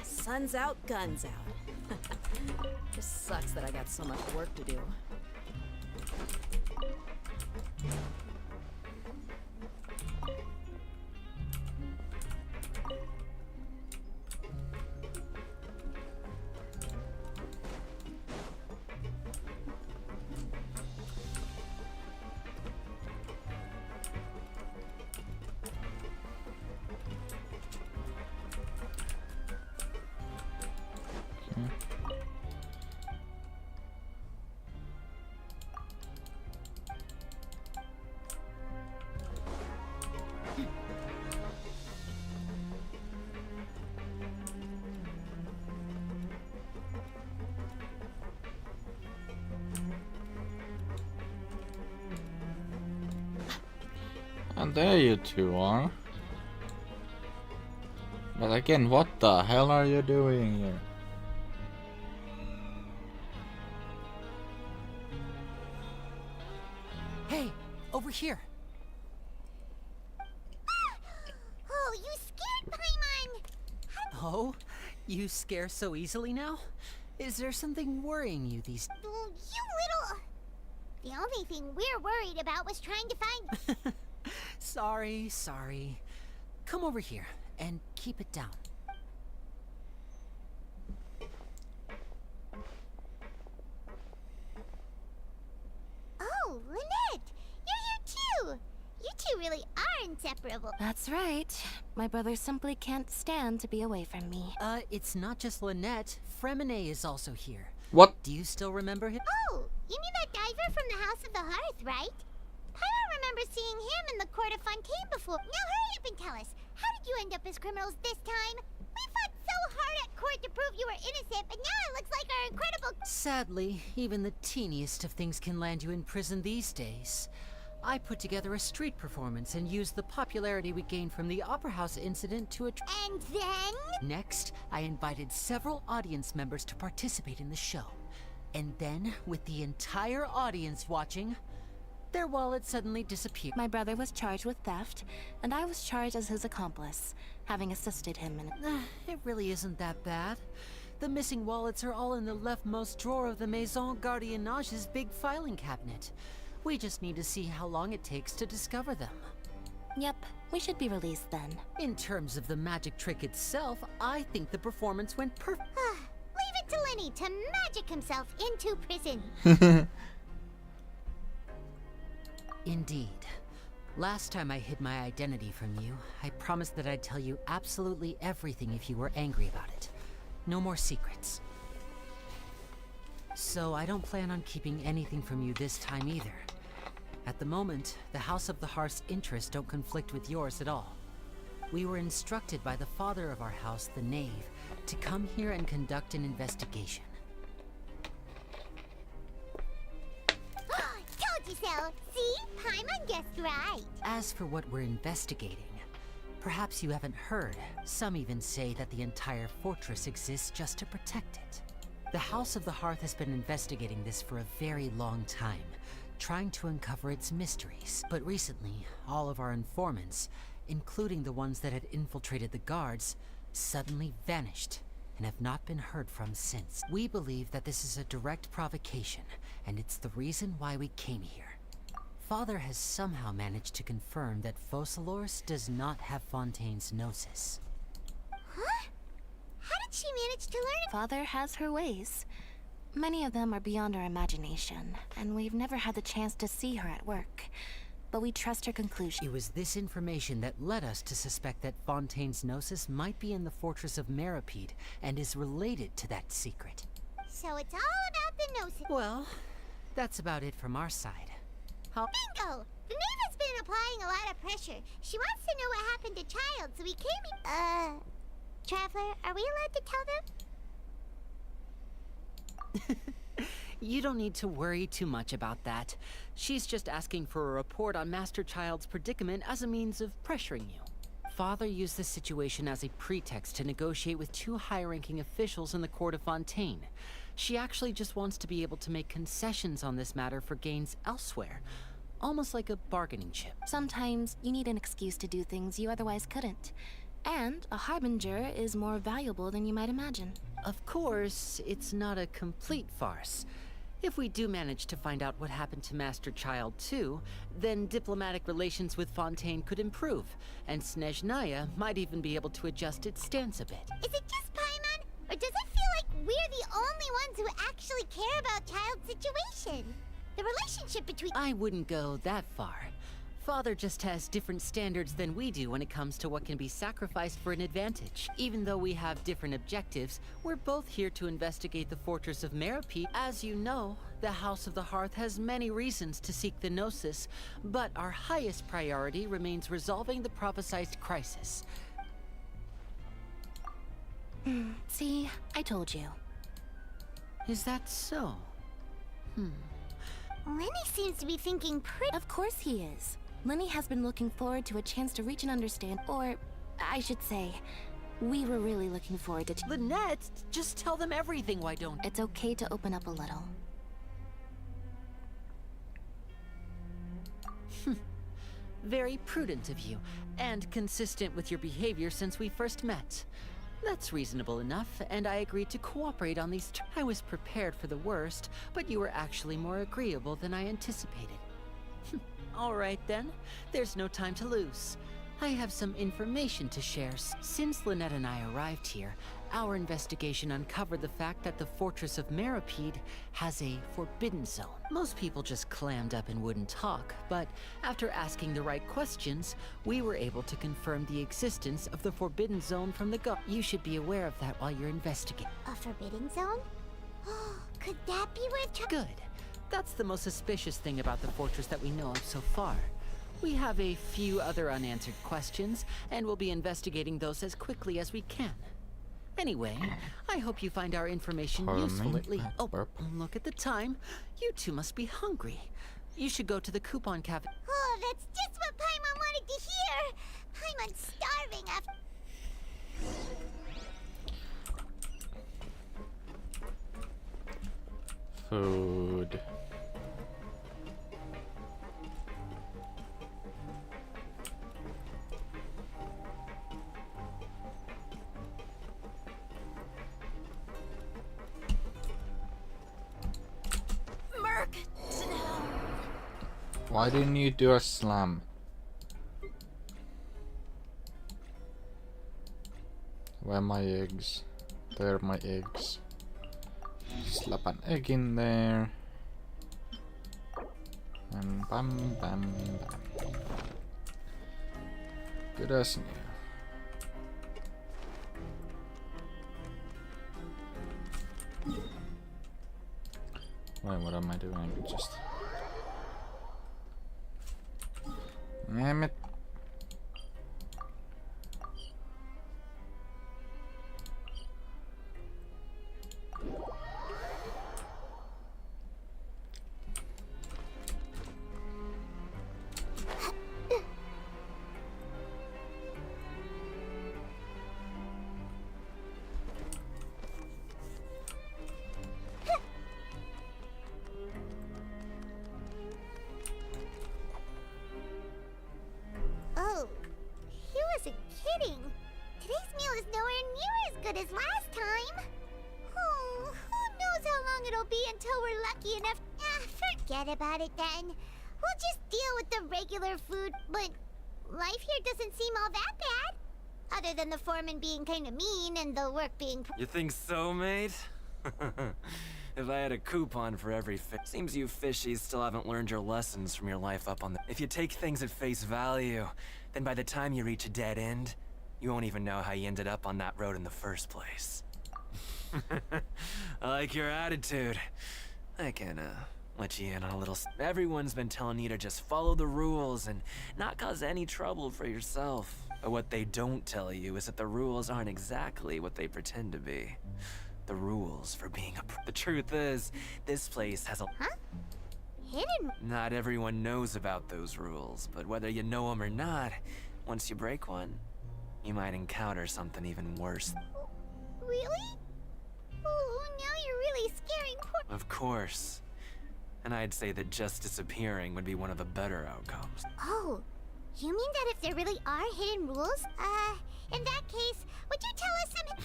Sun's out, guns out. Just sucks that I got so much work to do. And there you two are. But again, what the hell are you doing here? Hey, over here. Oh, you scared Paimon! Oh, you scare so easily now? Is there something worrying you these? Oh, you little... The only thing we're worried about was trying to find... Sorry. Come over here and keep it down. Oh, Lynette! You're here too! You two really are inseparable. That's right. My brother simply can't stand to be away from me. It's not just Lynette. Fremine is also here. What? Do you still remember him? Oh, you mean that diver from the House of the Hearth, right? I don't remember seeing him in the court of Fontaine before. Now hurry up and tell us, how did you end up as criminals this time? We fought so hard at court to prove you were innocent, but now it looks like our incredible... Sadly, even the teeniest of things can land you in prison these days. I put together a street performance and used the popularity we gained from the Opera House incident to And then? Next, I invited several audience members to participate in the show. And then, with the entire audience watching, their wallet suddenly disappeared. My brother was charged with theft, and I was charged as his accomplice, having assisted him in... It really isn't that bad. The missing wallets are all in the leftmost drawer of the Maison Gardiennage's big filing cabinet. We just need to see how long it takes to discover them. Yep, we should be released then. In terms of the magic trick itself, I think the performance went perfect. Leave it to Lenny to magic himself into prison. Indeed. Last time I hid my identity from you, I promised that I'd tell you absolutely everything if you were angry about it. No more secrets. So I don't plan on keeping anything from you this time either. At the moment, the House of the Hearth's interests don't conflict with yours at all. We were instructed by the father of our house, the Knave, to come here and conduct an investigation. Told you so. See? Paimon guessed right. As for what we're investigating, perhaps you haven't heard. Some even say that the entire fortress exists just to protect it. The House of the Hearth has been investigating this for a very long time, trying to uncover its mysteries. But recently, all of our informants, including the ones that had infiltrated the guards, suddenly vanished and have not been heard from since. We believe that this is a direct provocation, and it's the reason why we came here. Father has somehow managed to confirm that Focalors does not have Fontaine's Gnosis. Huh? How did she manage to learn? Father has her ways. Many of them are beyond our imagination, and we've never had the chance to see her at work. But we trust her conclusion. It was this information that led us to suspect that Fontaine's Gnosis might be in the fortress of Meripede and is related to that secret. So it's all about the Gnosis. Well, that's about it from our side. Bingo! The Knave has been applying a lot of pressure. She wants to know what happened to Child, so we came in. Traveler, are we allowed to tell them? You don't need to worry too much about that. She's just asking for a report on Master Child's predicament as a means of pressuring you. Father used this situation as a pretext to negotiate with two high-ranking officials in the court of Fontaine. She actually just wants to be able to make concessions on this matter for gains elsewhere. Almost like a bargaining chip. Sometimes you need an excuse to do things you otherwise couldn't. And a harbinger is more valuable than you might imagine. Of course, it's not a complete farce. If we do manage to find out what happened to Master Child too, then diplomatic relations with Fontaine could improve, and Snezhnaya might even be able to adjust its stance a bit. Is it just Paimon? Or does it feel like we're the only ones who actually care about Child's situation? The relationship between— I wouldn't go that far. Father just has different standards than we do when it comes to what can be sacrificed for an advantage. Even though we have different objectives, we're both here to investigate the fortress of Meripede. As you know, the House of the Hearth has many reasons to seek the Gnosis, but our highest priority remains resolving the prophesized crisis. See, I told you. Is that so? Lenny seems to be thinking pretty— Of course he is. Lenny has been looking forward to a chance to reach an understanding, or I should say, we were really looking forward to— Lynette, just tell them everything, why don't— It's okay to open up a little. Very prudent of you, and consistent with your behavior since we first met. That's reasonable enough, and I agreed to cooperate on these terms. I was prepared for the worst, but you were actually more agreeable than I anticipated. All right then, there's no time to lose. I have some information to share. Since Lynette and I arrived here, our investigation uncovered the fact that the Fortress of Meripede has a forbidden zone. Most people just clammed up and wouldn't talk, but after asking the right questions, we were able to confirm the existence of the forbidden zone from the You should be aware of that while you're investigating. A forbidden zone? Could that be where— Good. That's the most suspicious thing about the fortress that we know of so far. We have a few other unanswered questions, and we'll be investigating those as quickly as we can. Anyway, I hope you find our information useful at least. Oh, look at the time. You two must be hungry. You should go to the coupon cafe. Oh, that's just what Paimon wanted to hear! Paimon's starving after— Food. Why didn't you do a slam? Where are my eggs? There are my eggs. Slap an egg in there. And bam, bam, bam. Good as new. Wait, what am I doing? Just... Damn it. Oh, he wasn't kidding. Today's meal is nowhere near as good as last time. Oh, who knows how long it'll be until we're lucky enough. Forget about it then. We'll just deal with the regular food, but life here doesn't seem all that bad. Other than the foreman being kind of mean and the work being... You think so, mate? If I had a coupon for every fish. Seems you fishies still haven't learned your lessons from your life up on the... If you take things at face value, then by the time you reach a dead end, you won't even know how you ended up on that road in the first place. I like your attitude. I can, let you in on a little... Everyone's been telling you to just follow the rules and not cause any trouble for yourself. But what they don't tell you is that the rules aren't exactly what they pretend to be. The rules for being a... The truth is, this place has a... Huh? Hidden... Not everyone knows about those rules, but whether you know them or not, once you break one, you might encounter something even worse. Really? Oh, now you're really scaring poor... Of course. And I'd say that just disappearing would be one of the better outcomes. Oh, you mean that if there really are hidden rules? In that case, would you tell us some...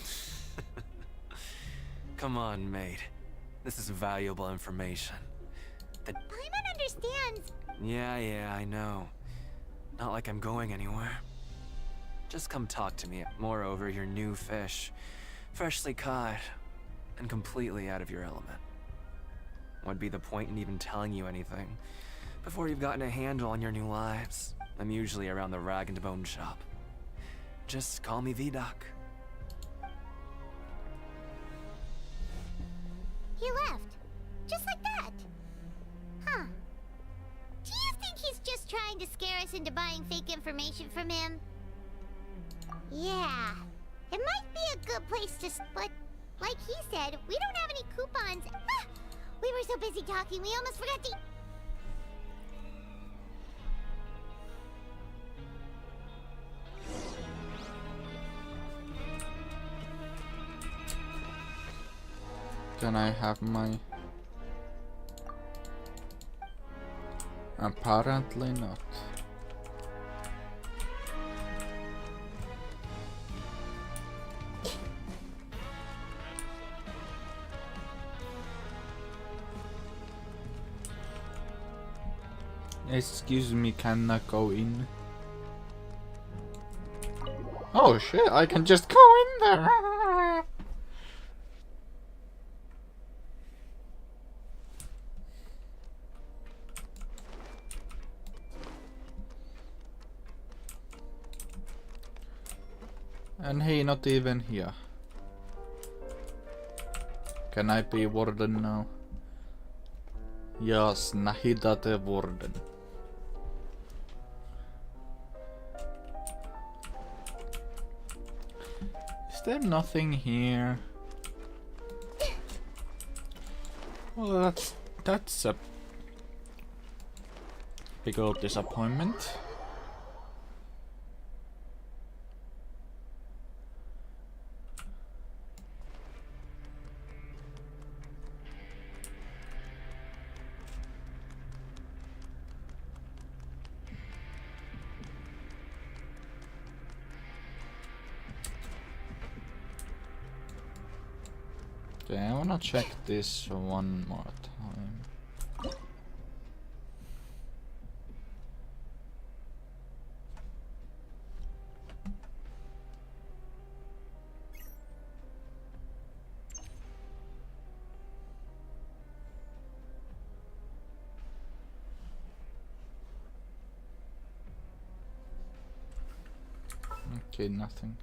Come on, mate. This is valuable information. Paimon understands. Yeah, I know. Not like I'm going anywhere. Just come talk to me. Moreover, you're new fish. Freshly caught. And completely out of your element. What'd be the point in even telling you anything before you've gotten a handle on your new lives? I'm usually around the rag and bone shop. Just call me V-Doc. He left. Just like that. Huh. Do you think he's just trying to scare us into buying fake information from him? Yeah. It might be a good place to split. Like he said, we don't have any coupons. Ah! We were so busy talking, we almost forgot to... Can I have my... Apparently not. Excuse me, can I go in? Oh shit, I can just go in there! And he not even here. Can I be warden now? Yes, Nahida the warden. Is there nothing here? Well, that's a big old disappointment. Okay, I wanna check this one more time. Okay, nothing.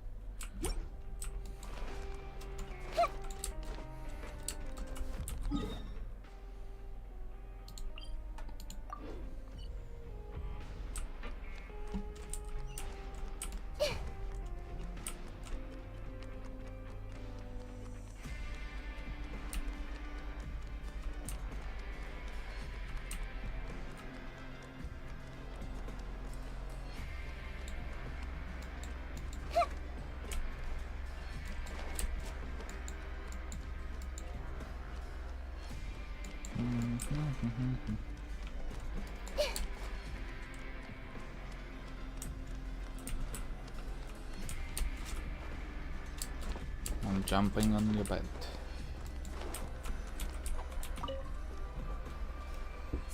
I'm jumping on your bed.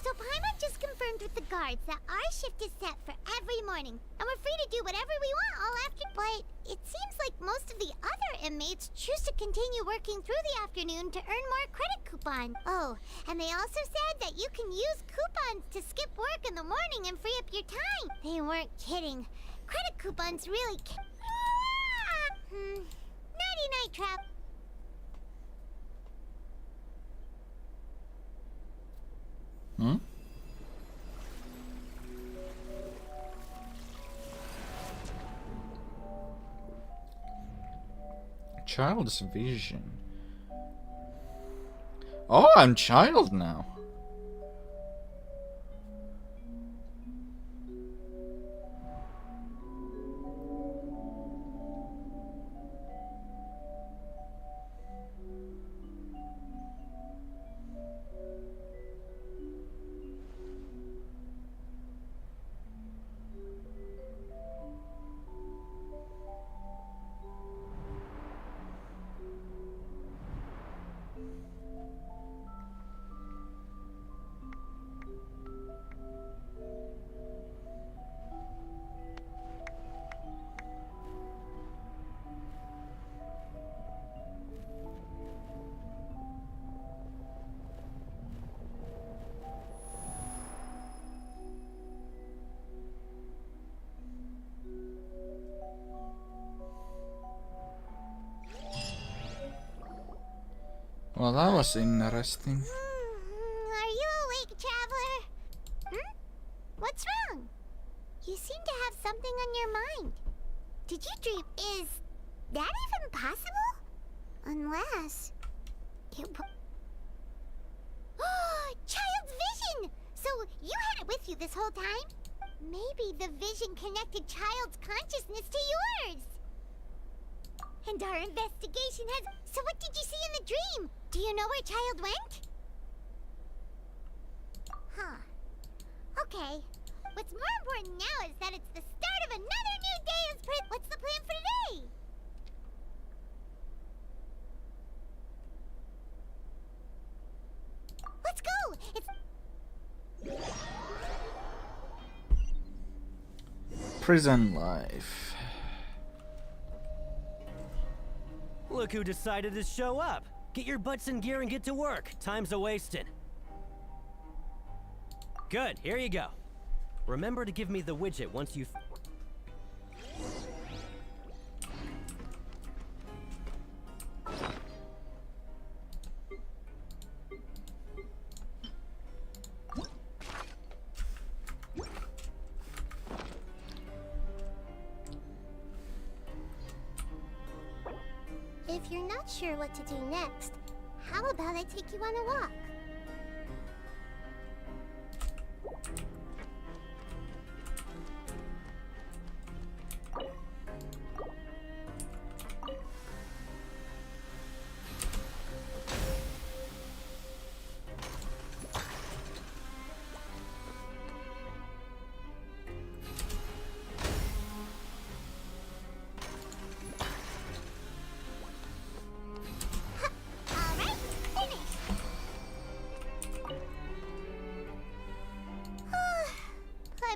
So Paimon just confirmed with the guards that our shift is set for every morning, and we're free to do whatever we want all after. But it seems like most of the other inmates choose to continue working through the afternoon to earn more credit coupons. Oh, and they also said that you can use coupons to skip work in the morning and free up your time. They weren't kidding. Credit coupons really Nighty night, Trap. Hmm? Child's vision. Oh, I'm child now. Well, that was interesting. Are you awake, traveler? Hmm? What's wrong? You seem to have something on your mind. Did you dream? Is that even possible? Unless it Child's vision! So you had it with you this whole time? Maybe the vision connected Child's consciousness to yours. And our investigation has... So what did you see in the dream? Do you know where Child went? Huh. Okay. What's more important now is that it's the start of another new day as What's the plan for today? Let's go! It's... Prison life. Look who decided to show up. Get your butts in gear and get to work. Time's a-wasting. Good, here you go. Remember to give me the widget once you've... If you're not sure what to do next, how about I take you on a walk?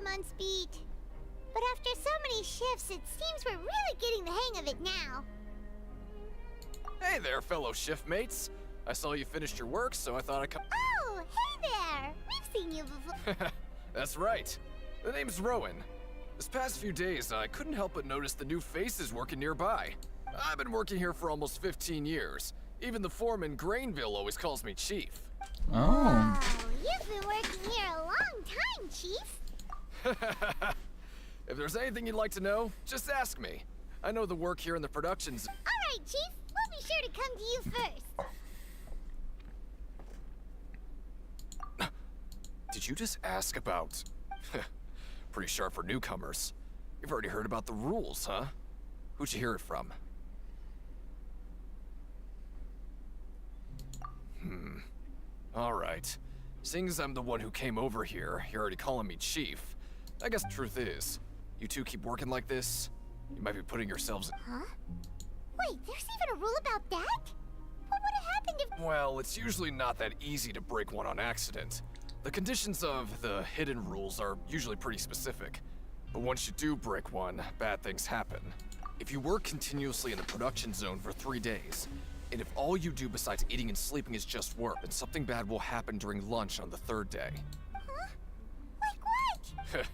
On speed. But after so many shifts, it seems we're really getting the hang of it now. Hey there, fellow shiftmates. I saw you finished your work, so I thought I'd come. Oh, hey there! We've seen you before. That's right. The name's Rowan. This past few days, I couldn't help but notice the new faces working nearby. I've been working here for almost 15 years. Even the foreman, Grainville, always calls me Chief. Oh, you've been working here a long time, Chief. If there's anything you'd like to know, just ask me. I know the work here in the productions. All right, Chief. We'll be sure to come to you first. Did you just ask about... Pretty sharp for newcomers. You've already heard about the rules, huh? Who'd you hear it from? Alright. Seeing as I'm the one who came over here, you're already calling me Chief. I guess the truth is, you two keep working like this, you might be putting yourselves in... Huh? Wait, there's even a rule about that? What would have happened if... Well, it's usually not that easy to break one on accident. The conditions of the hidden rules are usually pretty specific. But once you do break one, bad things happen. If you work continuously in the production zone for 3 days, and if all you do besides eating and sleeping is just work, then something bad will happen during lunch on the 3rd day. Huh? Like what?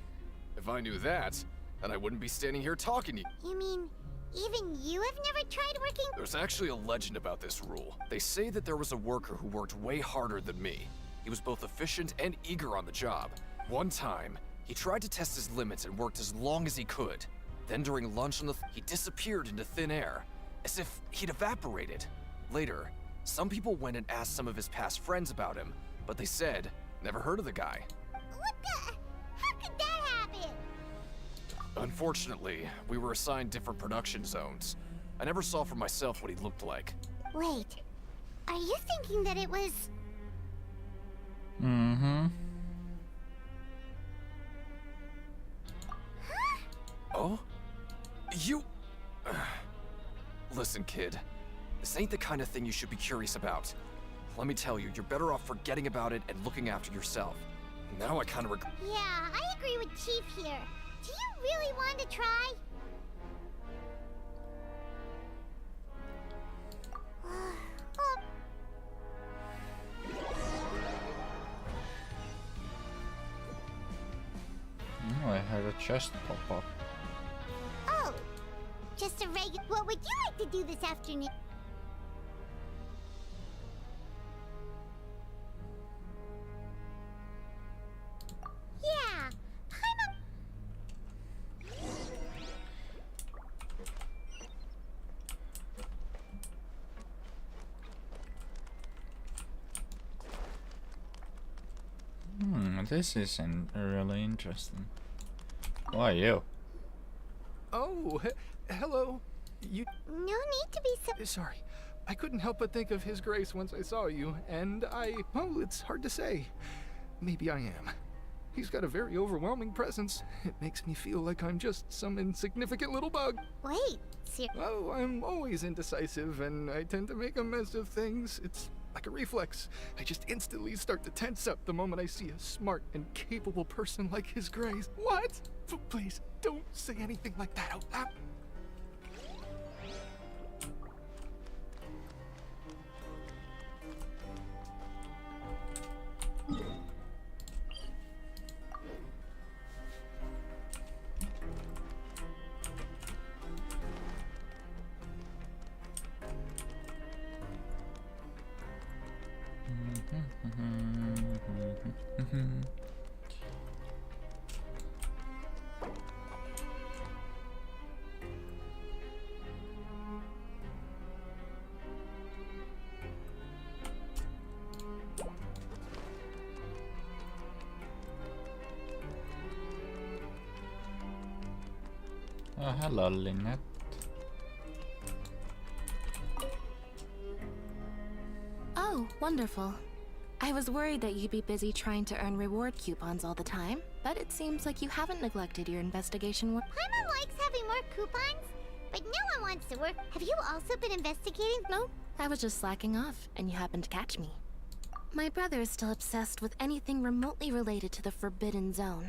If I knew that, then I wouldn't be standing here talking to you. You mean, even you have never tried working? There's actually a legend about this rule. They say that there was a worker who worked way harder than me. He was both efficient and eager on the job. One time, he tried to test his limits and worked as long as he could. Then during lunch he disappeared into thin air, as if he'd evaporated. Later, some people went and asked some of his past friends about him, but they said, never heard of the guy. What the? How could that happen? Unfortunately, we were assigned different production zones. I never saw for myself what he looked like. Wait, are you thinking that it was... Oh? You... Listen, kid. This ain't the kind of thing you should be curious about. Let me tell you, you're better off forgetting about it and looking after yourself. Now I kind of regret... Yeah, I agree with Chief here. Do you really want to try? Oh, I heard a chest pop up. Oh, just a regular... What would you like to do this afternoon? Yeah, I'm This is really interesting. Who are you? Oh, hello. You... No need to be so... Sorry. I couldn't help but think of His Grace once I saw you, and well, it's hard to say. Maybe I am. He's got a very overwhelming presence. It makes me feel like I'm just some insignificant little bug. Wait, Oh, I'm always indecisive, and I tend to make a mess of things. It's like a reflex. I just instantly start to tense up the moment I see a smart and capable person like His Grace. What? Please, don't say anything like that out loud. Oh, hello, Lynette. Oh, wonderful. I was worried that you'd be busy trying to earn reward coupons all the time, but it seems like you haven't neglected your investigation work. Paimon likes having more coupons, but no one wants to work. Have you also been investigating? No, I was just slacking off, and you happened to catch me. My brother is still obsessed with anything remotely related to the Forbidden Zone.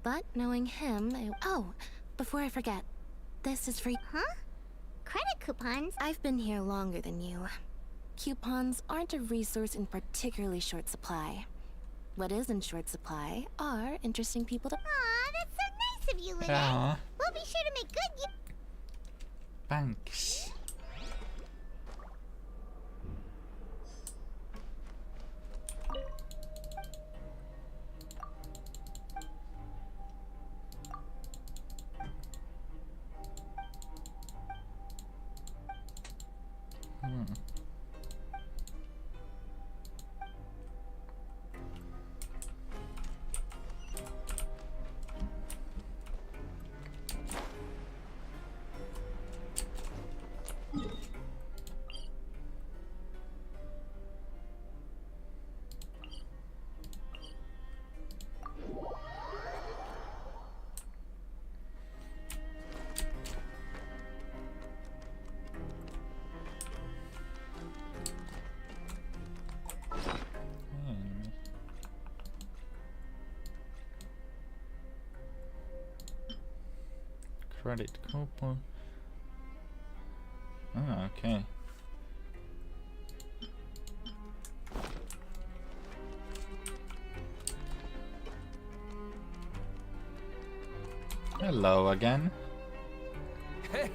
But knowing him, oh, before I forget, this is for... Huh? Credit coupons? I've been here longer than you. Coupons aren't a resource in particularly short supply. What is in short supply are interesting people to... Aw, that's so nice nice of you, Lynette. Yeah. We'll be sure to make good Thanks. Credit coupon. Oh, okay. Hello again. Hey,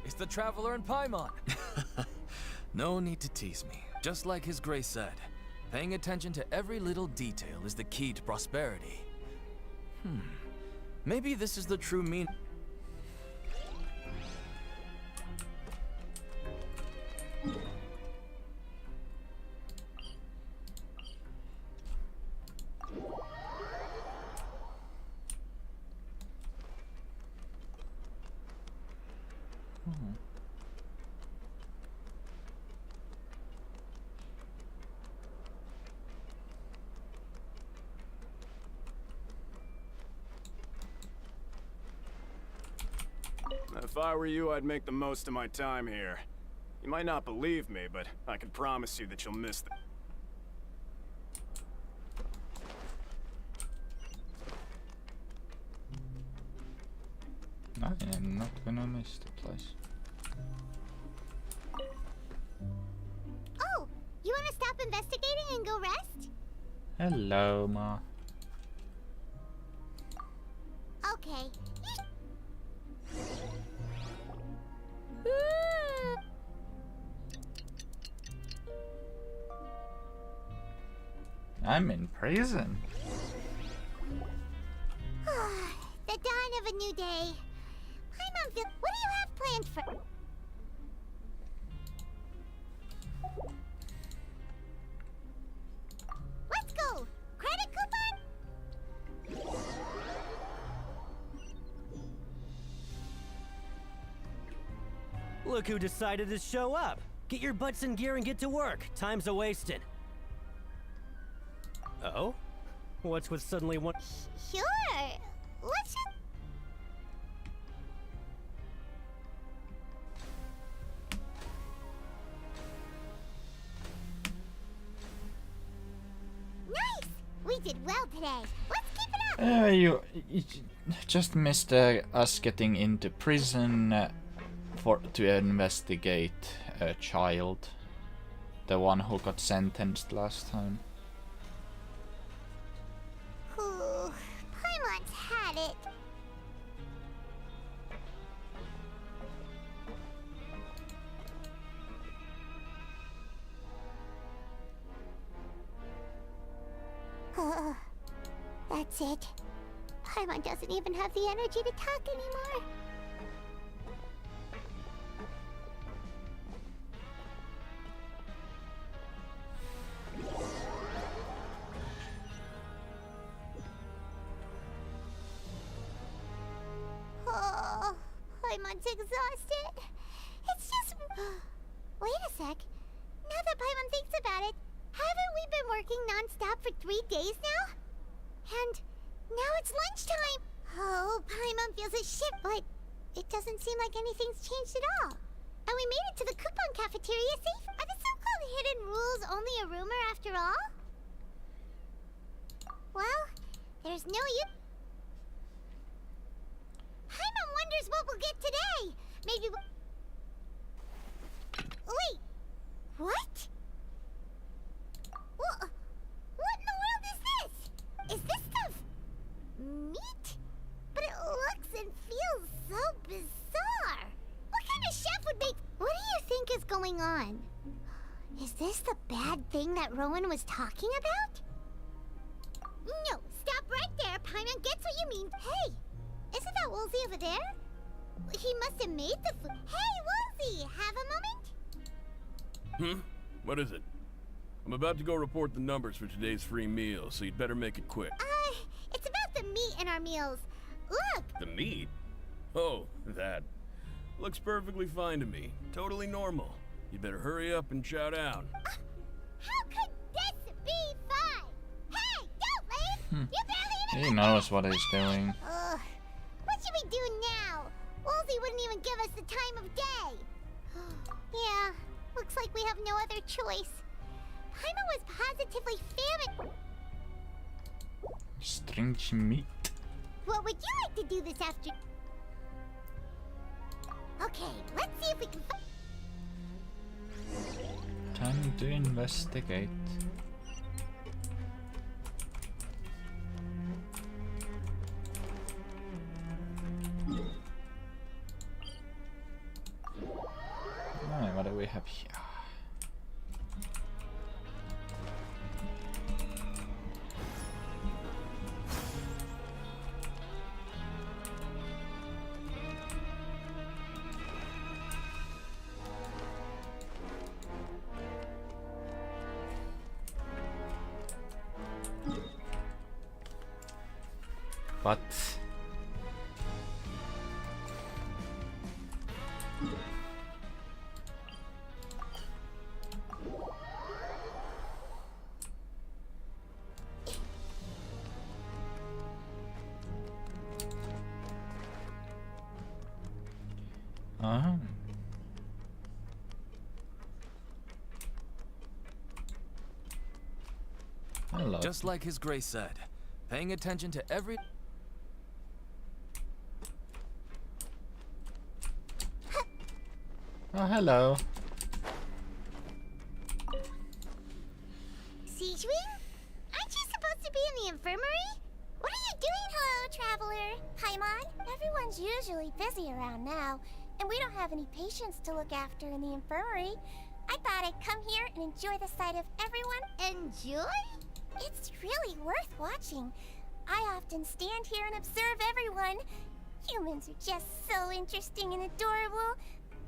it's the Traveler in Paimon. No need to tease me. Just like His Grace said, paying attention to every little detail is the key to prosperity. Maybe this is the true meaning. If I were you, I'd make the most of my time here. You might not believe me, but I can promise you that you'll miss the... I am not gonna miss the place. Oh, you want to stop investigating and go rest? Hello, Ma. Okay. I'm in prison. The dawn of a new day. Paimon, what do you have planned for... Let's go! Credit coupon? Look who decided to show up. Get your butts in gear and get to work. Time's a-wasting. Oh? What's with suddenly one... Sure. Let's just... Nice! We did well today. Let's keep it up! You just missed us getting into prison to investigate a child. The one who got sentenced last time. Ooh, Paimon's had it. That's it. Paimon doesn't even have the energy to talk anymore. Oh, Paimon's exhausted. It's just... Wait a sec. Now that Paimon thinks about it, haven't we been working non-stop for 3 days now? And now it's lunchtime. Oh, Paimon feels a shit, but it doesn't seem like anything's changed at all. And we made it to the coupon cafeteria safe. Are the so-called hidden rules only a rumor after all? Well, there's no use. Paimon wonders what we'll get today. Maybe Wait, what? What in the world is this? Is this stuff meat? But it going on? Is this the bad thing that Rowan was talking about? No, stop right there. Paimon gets what you mean. Hey, isn't that Woolsey over there? He must have made the food. Hey, Woolsey, have a moment? What is it? I'm about to go report the numbers for today's free meal, so you'd better make it quick. It's about the meat in our meals. Look! The meat? Oh, that. Looks perfectly fine to me. Totally normal. You'd better hurry up and chow down. How could this be fine? Hey, don't leave! You barely even— He knows what he's doing. What should we do now? Woolsey wouldn't even give us the time of day. Yeah, looks like we have no other choice. Paimon was positively famished. Strange meat. What would you like to do this afternoon? Okay, let's see if we can Time to investigate. Alright, what do we have here? But hello. Just like His Grace said, paying attention to every... Oh, hello. Siegewing? Aren't you supposed to be in the infirmary? What are you doing? Hello, traveler. Paimon? Everyone's usually busy around now, and we don't have any patients to look after in the infirmary. I thought I'd come here and enjoy the sight of everyone. Enjoy? It's really worth watching. I often stand here and observe everyone. Humans are just so interesting and adorable.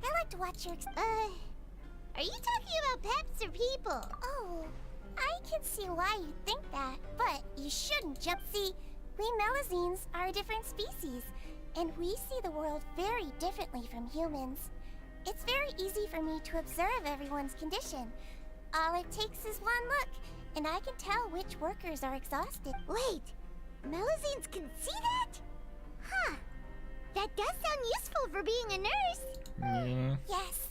I like to watch your are you talking about pets or people? Oh, I can see why you think that, but you shouldn't jump. See, we Melazines are a different species, and we see the world very differently from humans. It's very easy for me to observe everyone's condition. All it takes is one look, and I can tell which workers are exhausted. Wait, Melazines can see that? Huh. That does sound useful for being a nurse. Yeah. Yes.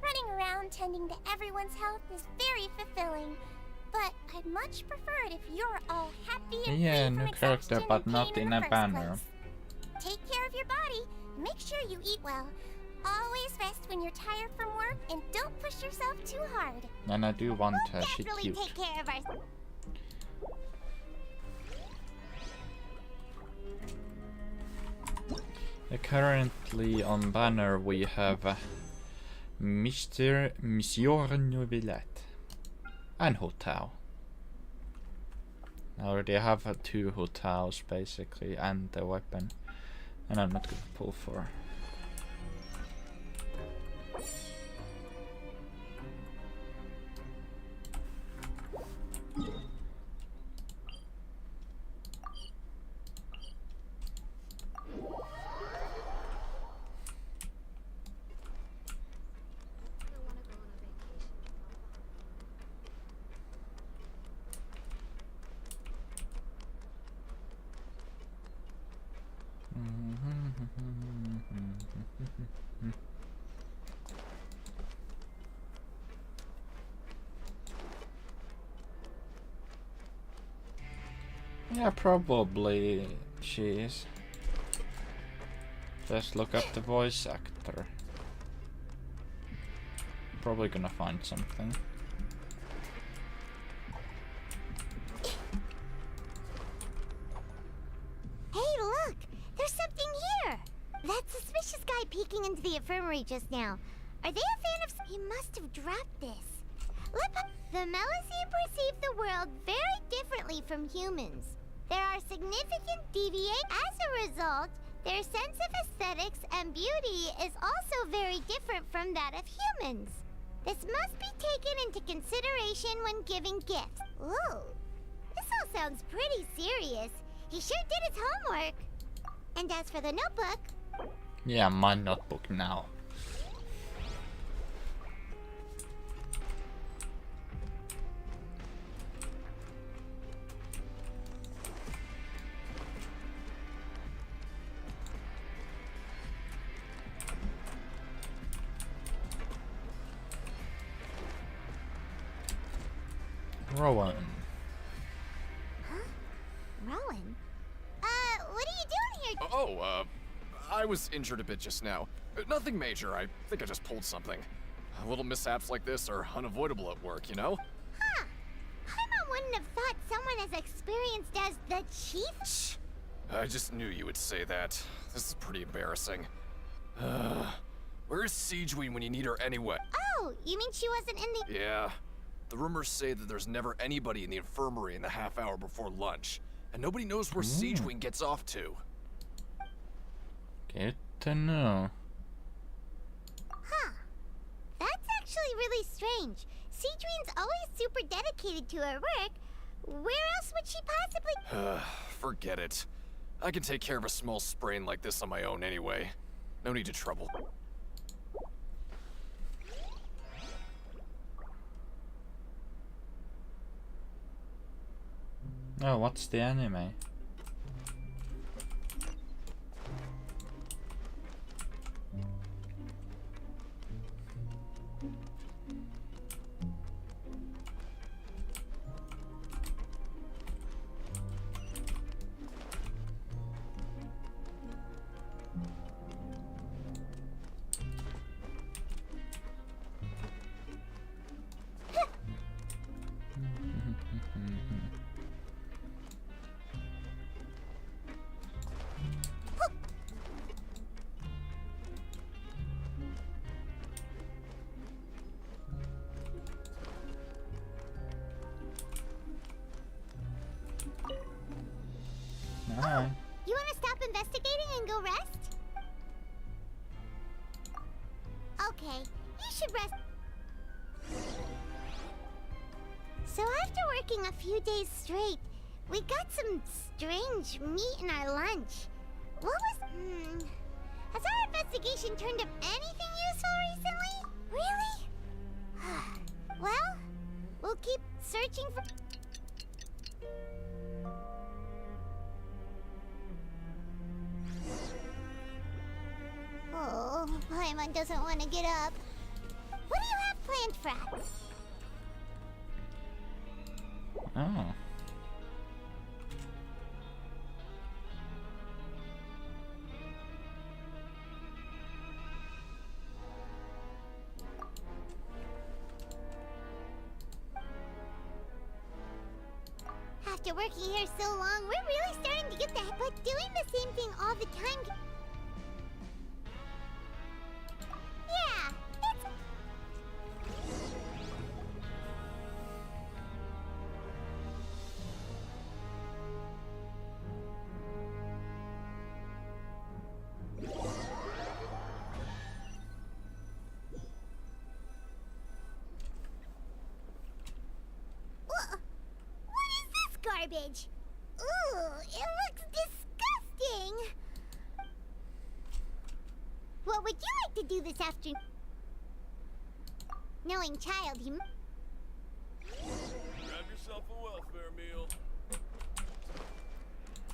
Running around tending to everyone's health is very fulfilling. But I'd much prefer it if you're all happy and Yeah, free new from character, exhaustion but and not pain in the a first banner. place. Take care of your body. Make sure you eat well. Always rest when you're tired from work, and don't push yourself too hard. And I do want her, she's Definitely cute. take care of ourselves. Currently on banner we have Monsieur Neuvillette and Hotel. I already have two hotels basically and the weapon, and I'm not gonna pull for. Yeah, probably she is. Just look up the voice actor. Probably gonna find something. Hey, look! There's something here! That suspicious guy peeking into the infirmary just now. Are they a fan of... He must have dropped this. The Melusine perceive the world very differently from humans. There are significant deviations. As a result, their sense of aesthetics and beauty is also very different from that of humans. This must be taken into consideration when giving gifts. Ooh, this all sounds pretty serious. He sure did his homework. And as for the notebook... Yeah, my notebook now. Rowan. Huh? Rowan? What are you doing here? Oh, I was injured a bit just now. Nothing major, I think I just pulled something. Little mishaps like this are unavoidable at work, you know? Huh. Paimon wouldn't have thought someone as experienced as the chief? I just knew you would say that. This is pretty embarrassing. Where's Siegeween when you need her anyway? Oh, you mean she wasn't in the... Yeah. The rumors say that there's never anybody in the infirmary in the half hour before lunch. And nobody knows where Siegeween gets off to. Good to know. Huh. That's actually really strange. Siegeween's always super dedicated to her work. Where else would she possibly... Forget it. I can take care of a small sprain like this on my own anyway. No need to trouble. Oh, what's the anime? Oh, you want to stop investigating and go rest? Okay, you should rest. So after working a few days straight, we got some strange meat in our lunch. What was... Has our investigation turned up anything useful recently? Really? Well, we'll keep searching for... Oh, Paimon doesn't want to get up. What do you have planned for us? Oh. After working here so long, we're really starting to get the... But doing the same thing all the time... Yeah, it's... What is this garbage? Ooh, it looks disgusting! What would you like to do this afternoon? Knowing child, he... Grab yourself a welfare meal.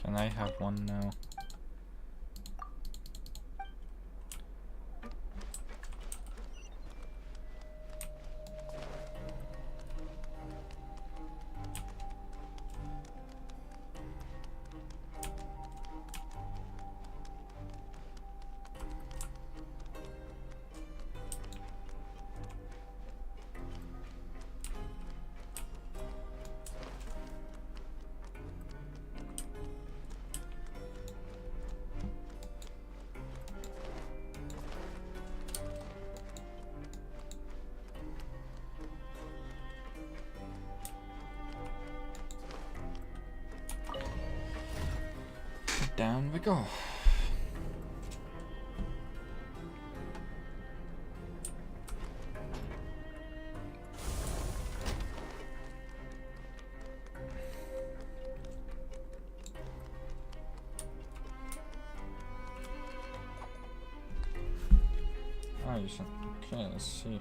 Can I have one now? down we go. Oh, you should. Okay, let's see.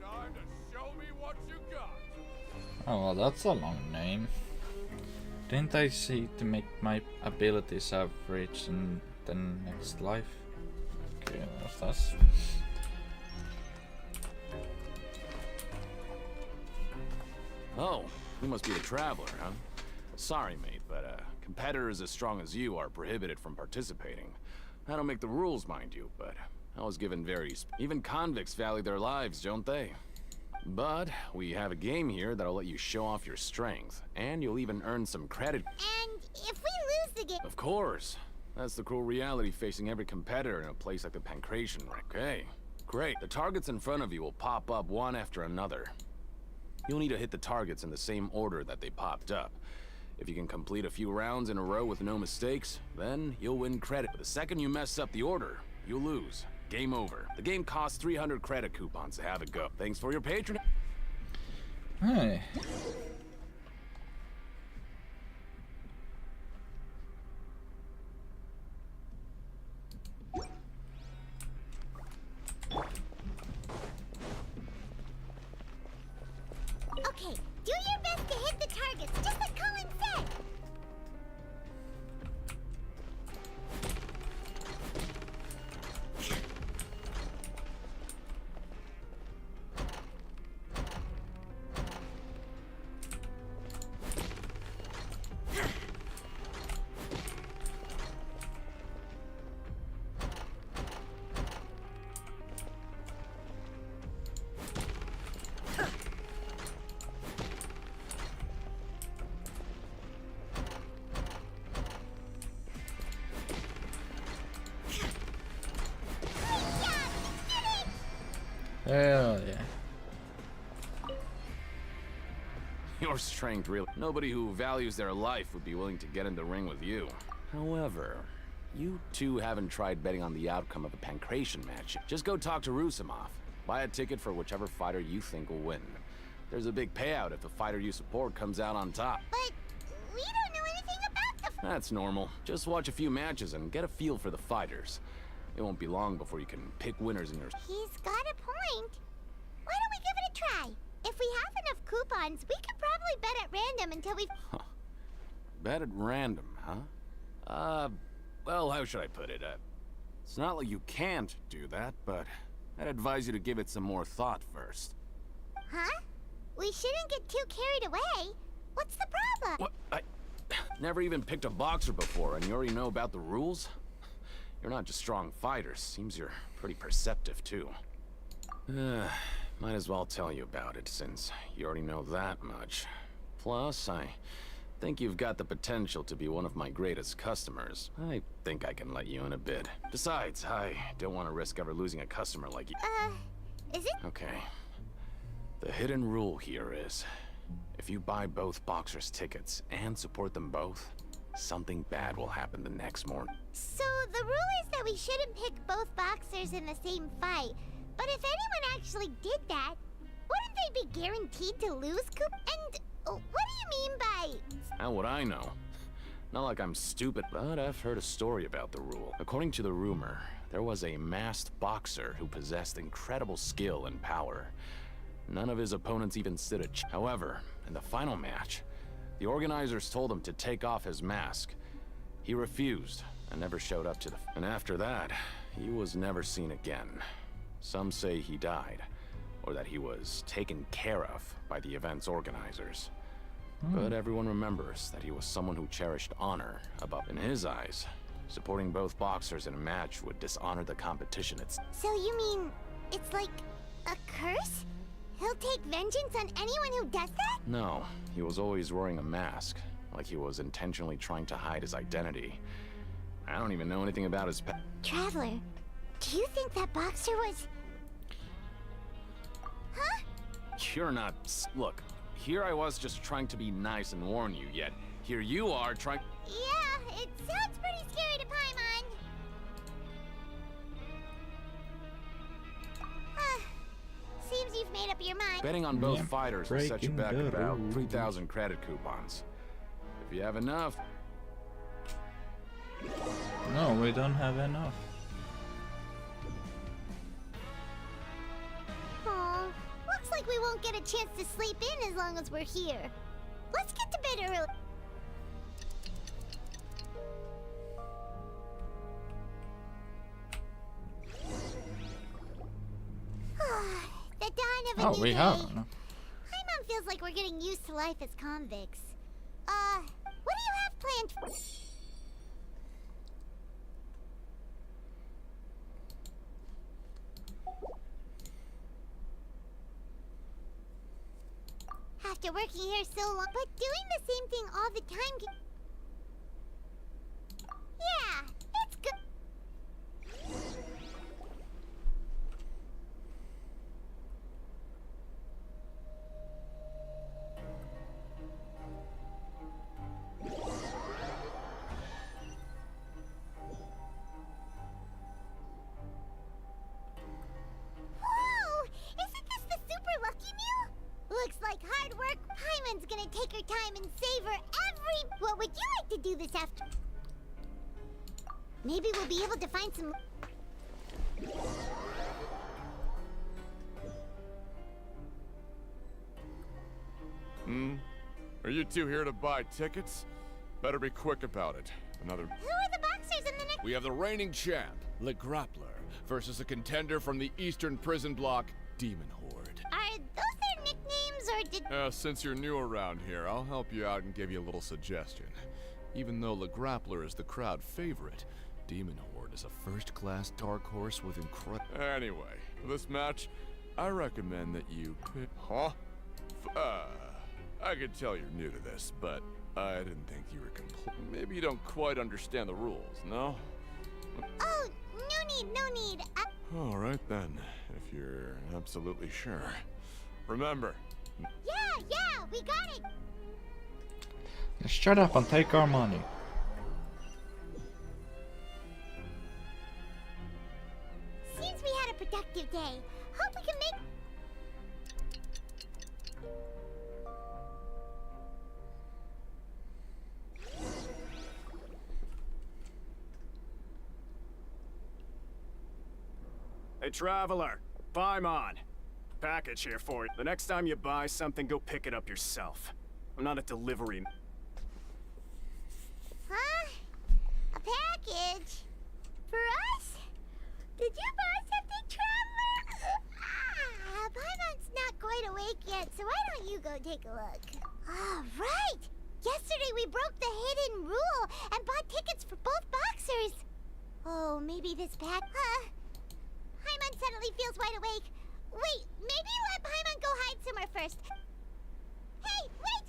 Time to show me what you got. Oh, well, that's a long name. Didn't I see to make my abilities average in the next life? Okay, that's. Oh, you must be the Traveler, huh? Sorry, mate, but competitors as strong as you are prohibited from participating. I don't make the rules, mind you, but I was given even convicts value their lives, don't they? But we have a game here that'll let you show off your strength, and you'll even earn some credit. And if we lose the game... Of course. That's the cruel reality facing every competitor in a place like the Pancration. Okay, great. The targets in front of you will pop up one after another. You'll need to hit the targets in the same order that they popped up. If you can complete a few rounds in a row with no mistakes, then you'll win credit. But the second you mess up the order, you'll lose. Game over. The game costs 300 credit coupons to have it go. Thanks for your patronage. Hey. Okay, do your best to hit the targets, just like Colin said! Hell yeah. Your strength, really. Nobody who values their life would be willing to get in the ring with you. However, you two haven't tried betting on the outcome of a Pancration match. Just go talk to Rusimov. Buy a ticket for whichever fighter you think will win. There's a big payout if the fighter you support comes out on top. But we don't know anything about the... That's normal. Just watch a few matches and get a feel for the fighters. It won't be long before you can pick winners in your... He's got a point. Why don't we give it a try? If we have enough coupons, we could probably bet at random until we... Bet at random, huh? Well, how should I put it? It's not like you can't do that, but I'd advise you to give it some more thought first. Huh? We shouldn't get too carried away. What's the problem? What? I never even picked a boxer before, and you already know about the rules? You're not just strong fighters. Seems you're pretty perceptive, too. Might as well tell you about it, since you already know that much. Plus, I think you've got the potential to be one of my greatest customers. I think I can let you in a bid. Besides, I don't want to risk ever losing a customer like you. Is it? Okay. The hidden rule here is, if you buy both boxers' tickets and support them both, something bad will happen the next morning. So the rule is that we shouldn't pick both boxers in the same fight. But if anyone actually did that, wouldn't they be guaranteed to lose, Coop? And what do you mean by... How would I know? Not like I'm stupid, but I've heard a story about the rule. According to the rumor, there was a masked boxer who possessed incredible skill and power. None of his opponents even stood a chance. However, in the final match, the organizers told him to take off his mask. He refused and never showed up to the... And after that, he was never seen again. Some say he died, or that he was taken care of by the event's organizers. But everyone remembers that he was someone who cherished honor above. In his eyes, supporting both boxers in a match would dishonor the competition itself. So you mean it's like a curse? He'll take vengeance on anyone who does that? No, he was always wearing a mask, like he was intentionally trying to hide his identity. I don't even know anything about his Traveler, Do you think that boxer was... Huh? You're not... Look, here I was just trying to be nice and warn you, yet here you are trying... Yeah, it sounds pretty scary to Paimon. Seems you've made up your mind. Betting on both fighters will set you back Breaking the about rules. 3,000 credit coupons. If you have enough... No, we don't have enough. Aw, looks like we won't get a chance to sleep in as long as we're here. Let's get to bed early. The dawn of a new We day. have. Paimon feels like we're getting used to life as convicts. What do you have planned for... After working here so long, but doing the same thing all the time can... Yeah, it's good. Whoa! Isn't this the super lucky meal? Looks like hard work. Paimon's gonna take her time and savor every... What would you like to do this after... Maybe we'll be able to find some... Are you two here to buy tickets? Better be quick about it. Another... Who are the boxers in the next... We have the reigning champ, Le Grappler, versus a contender from the Eastern Prison Block, Demon Horde. Are those their nicknames, or did... Since you're new around here, I'll help you out and give you a little suggestion. Even though Le Grappler is the crowd favorite, Demon Horde is a first-class dark horse with incredible... Anyway, for this match, I recommend that you pick... Huh? I could tell you're new to this, but I didn't think you were complete. Maybe you don't quite understand the rules, no? Oh, no need. All right then, if you're absolutely sure. Remember. Yeah, we got it. Just shut up and take our money. Seems we had a productive day. Hope we can make... Hey, Traveler. Paimon. Package here for you. The next time you buy something, go pick it up yourself. I'm not a delivery... Huh? A package? For us? Did you buy something, Traveler? Paimon's not quite awake yet, so why don't you go take a look? Ah, right! Yesterday we broke the hidden rule and bought tickets for both boxers. Oh, maybe this pack... Paimon suddenly feels wide awake. Wait, maybe let Paimon go hide somewhere first. Hey, wait!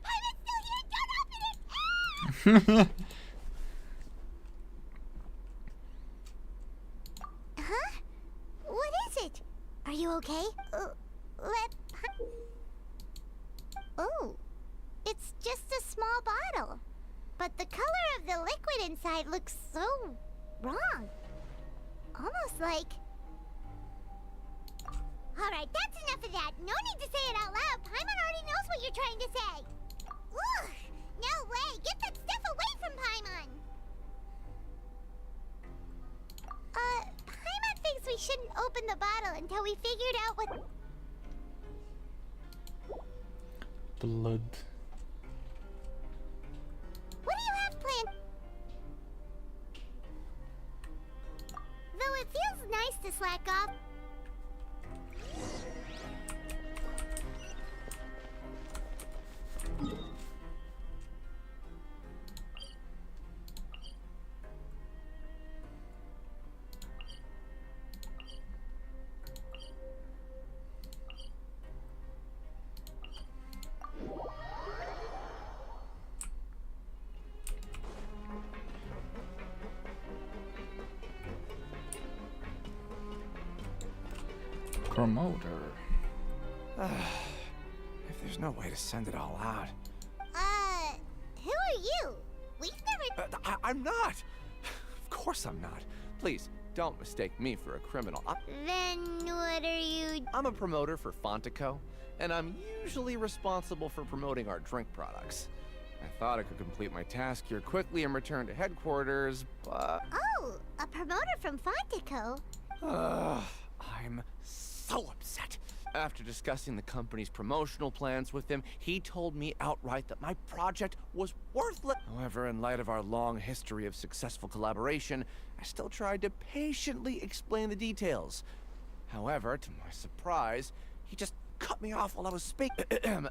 Paimon's still here! Don't open it! Huh? What is it? Are you okay? Oh, it's just a small bottle. But the color of the liquid inside looks so wrong. Almost like... Alright, that's enough of that. No need to say it out loud. Paimon already knows what you're trying to say. Ugh! No way! Get that stuff away from Paimon! Paimon thinks we shouldn't open the bottle until we figured out what... Blood. What do you have planned? Though it feels nice to slack off. promoter. If there's no way to send it all out. Who are you? We've never... I'm not! Of course I'm not. Please, don't mistake me for a criminal. Then what are you... I'm a promoter for Fontaine, and I'm usually responsible for promoting our drink products. I thought I could complete my task here quickly and return to headquarters, but... Oh, a promoter from Fontaine. I'm so upset. After discussing the company's promotional plans with him, he told me outright that my project was worthless. However, in light of our long history of successful collaboration, I still tried to patiently explain the details. However, to my surprise, he just cut me off while I was speaking.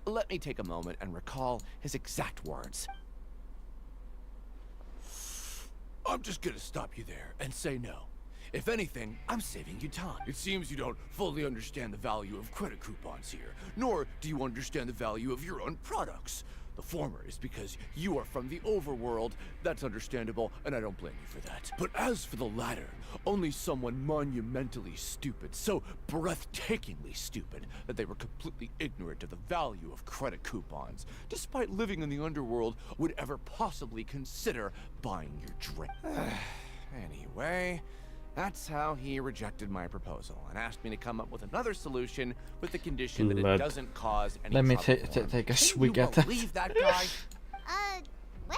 Let me take a moment and recall his exact words. I'm just gonna stop you there and say no. If anything, I'm saving you time. It seems you don't fully understand the value of credit coupons here, nor do you understand the value of your own products. The former is because you are from the overworld. That's understandable, and I don't blame you for that. But as for the latter, only someone monumentally stupid, so breathtakingly stupid, that they were completely ignorant of the value of credit coupons, despite living in the underworld, would ever possibly consider buying your drink. Anyway... that's how he rejected my proposal and asked me to come up with another solution with the condition that it doesn't cause any Let me trouble. take a swig at Can you believe that guy? Well,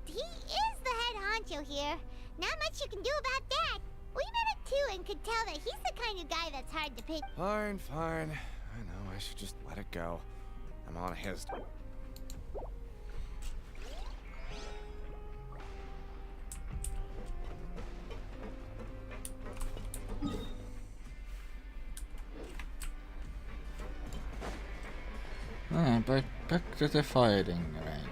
he is the head honcho here. Not much you can do about that. We met him too and could tell that he's the kind of guy that's hard to pick. Fine. I know, I should just let it go. I'm on his... Back to the fighting ring.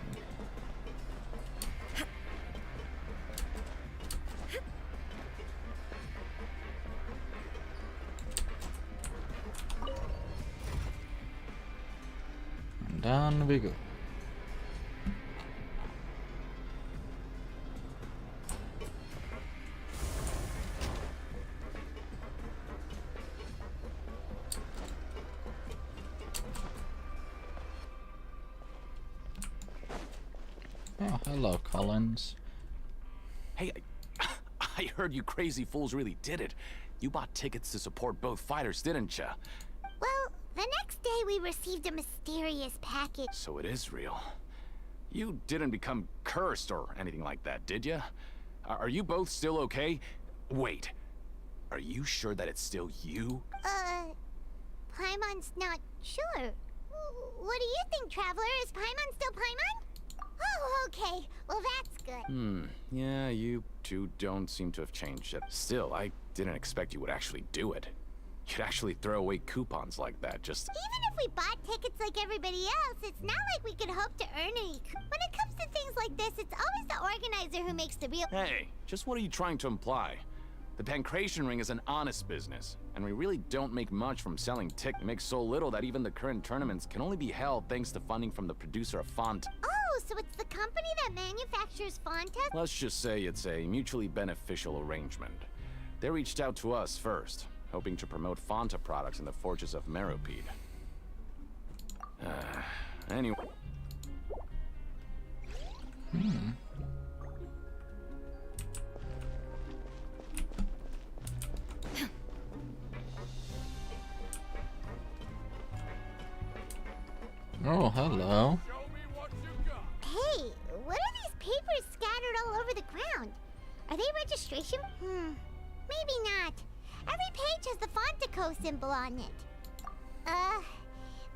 And down we go. Oh, hello, Collins. Hey, I heard you crazy fools really did it. You bought tickets to support both fighters, didn't ya? Well, the next day we received a mysterious package. So it is real. You didn't become cursed or anything like that, did ya? Are you both still okay? Wait, are you sure that it's still you? Paimon's not sure. What do you think, Traveler? Is Paimon still Paimon? Oh, okay. Well, that's good. Yeah, you two don't seem to have changed yet. Still, I didn't expect you would actually do it. You'd actually throw away coupons like that, just... Even if we bought tickets like everybody else, it's not like we could hope to earn any... When it comes to things like this, it's always the organizer who makes the real... Hey, just what are you trying to imply? The Pancration Ring is an honest business, and we really don't make much from selling tickets. We make so little that even the current tournaments can only be held thanks to funding from the producer of Fontaine. Oh, so it's the company that manufactures Fontaine? Let's just say it's a mutually beneficial arrangement. They reached out to us first, hoping to promote Fontaine products in the forges of Meropide. Anyway... Oh, hello. Hey, what are these papers scattered all over the ground? Are they registration? Maybe not. Every page has the Fontaine symbol on it.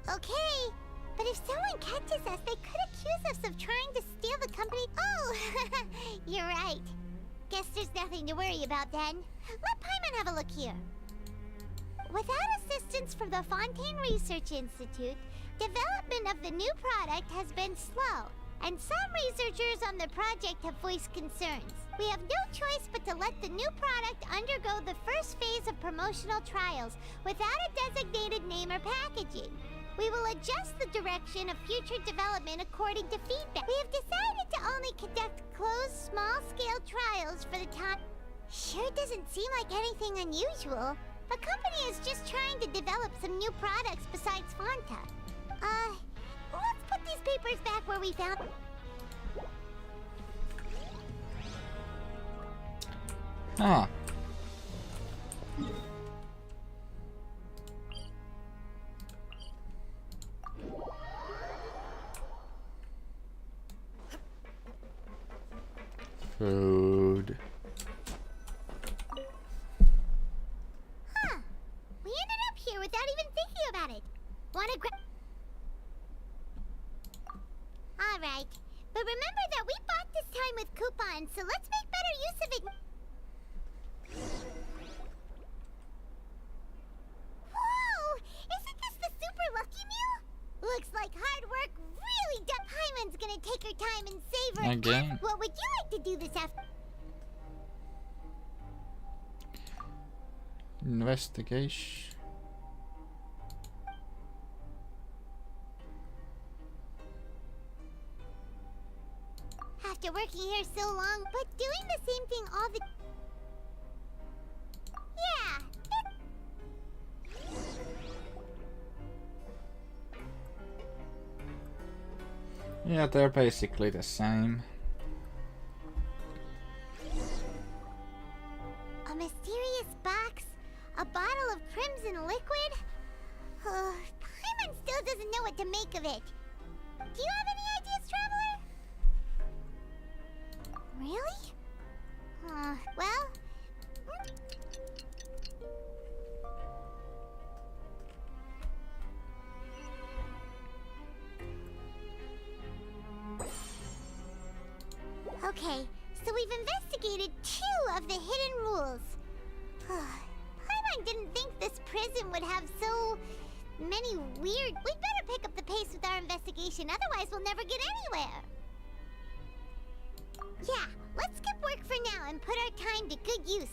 Okay. But if someone catches us, they could accuse us of trying to steal the company. Oh, you're right. Guess there's nothing to worry about then. Let Paimon have a look here. Without assistance from the Fontaine Research Institute, development of the new product has been slow, and some researchers on the project have voiced concerns. We have no choice but to let the new product undergo the first phase of promotional trials without a designated name or packaging. We will adjust the direction of future development according to feedback. We have decided to only conduct closed, small-scale trials for the time. Sure doesn't seem like anything unusual, but A company is just trying to develop some new products besides Fanta. Let's put these papers back where we found them. Ah. Food. Huh. We ended up here without even thinking about it. Wanna grab... Alright. But remember that we bought this time with coupons, so let's make better use of it. Whoa! Isn't this the super lucky meal? Looks like hard work really done. Paimon's gonna take her time and savor it. Again. What would you like to do this afternoon? Investigation. After working here so long, but doing the same thing all the... Yeah, they're basically the same. A mysterious box? A bottle of crimson liquid? Paimon still doesn't know what to make of it. Do you have any ideas, Traveler? Really? Well... Okay, so we've investigated 2 of the hidden rules. Paimon didn't think this prison would have so many weird... We'd better pick up the pace with our investigation, otherwise we'll never get anywhere. Yeah, let's skip work for now and put our time to good use.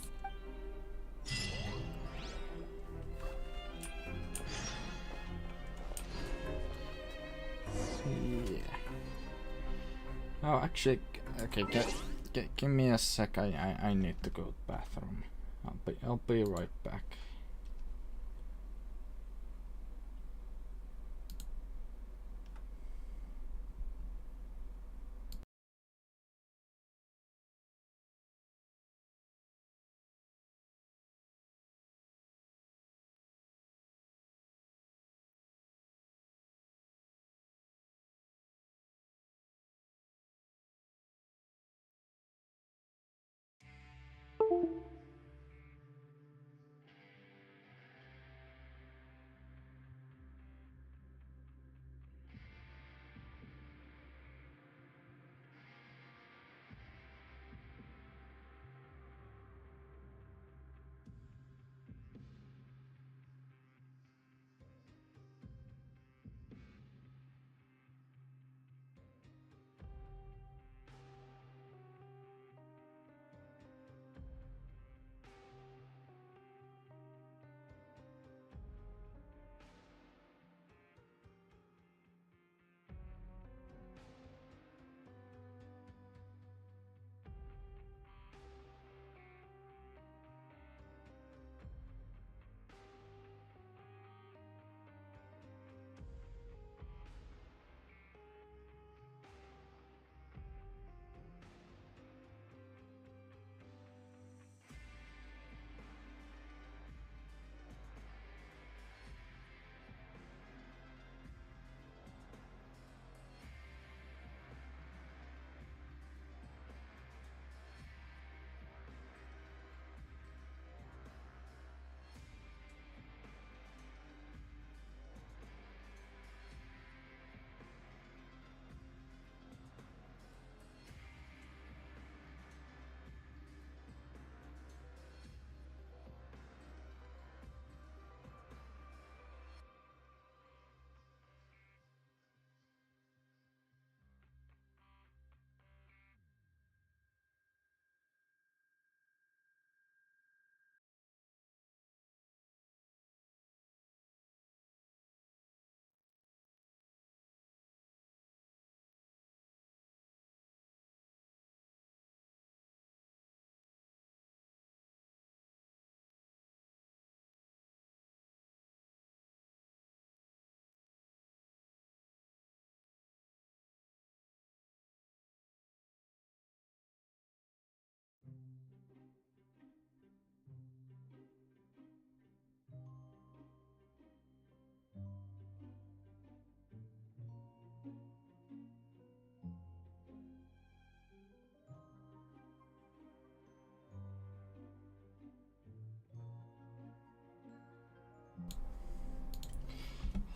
Yeah. Oh, actually, okay, give me a sec. I need to go to the bathroom. I'll be right back.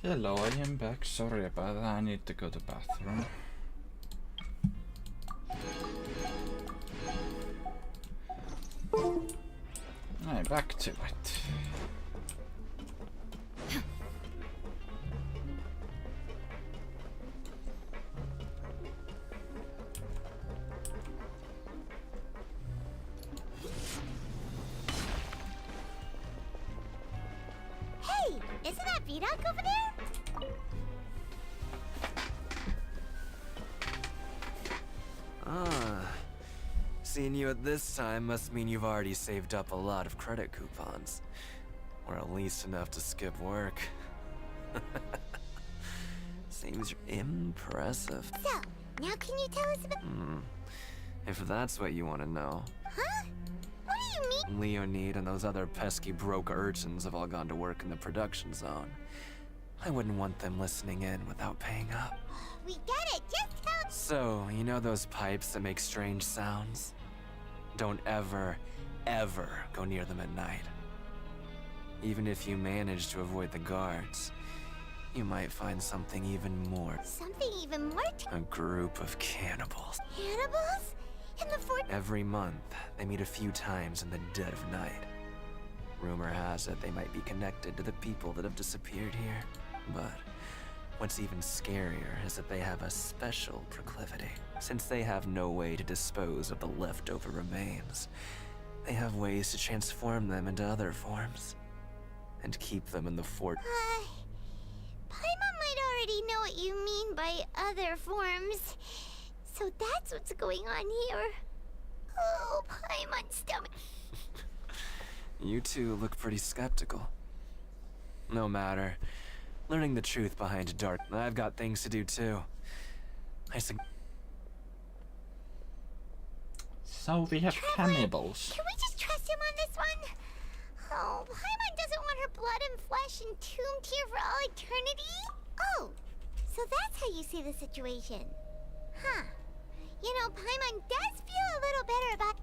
Hello, I am back. Sorry about that. I need to go to the bathroom. Alright, back to it. Hey, isn't that Vidoc over there? Ah. Seeing you at this time must mean you've already saved up a lot of credit coupons. Or at least enough to skip work. Seems impressive. So, now can you tell us about... If that's what you want to know. Huh? What do you mean? Leonid and those other pesky broke urchins have all gone to work in the production zone. I wouldn't want them listening in without paying up. We get it, just tell... So, you know those pipes that make strange sounds? Don't ever, ever go near them at night. Even if you manage to avoid the guards, you might find something even more. Something even more... A group of cannibals. Cannibals? In the fort... Every month, they meet a few times in the dead of night. Rumor has it they might be connected to the people that have disappeared here. But what's even scarier is that they have a special proclivity. Since they have no way to dispose of the leftover remains, they have ways to transform them into other forms. And keep them in the fort. Paimon might already know what you mean by other forms. So that's what's going on here. Oh, Paimon's stomach. You two look pretty skeptical. No matter. Learning the truth behind dark. I've got things to do too. So we have cannibals. Can we just trust him on this one? Oh, Paimon doesn't want her blood and flesh entombed here for all eternity? Oh, so that's how you see the situation. Huh. You know, Paimon does feel a little better about...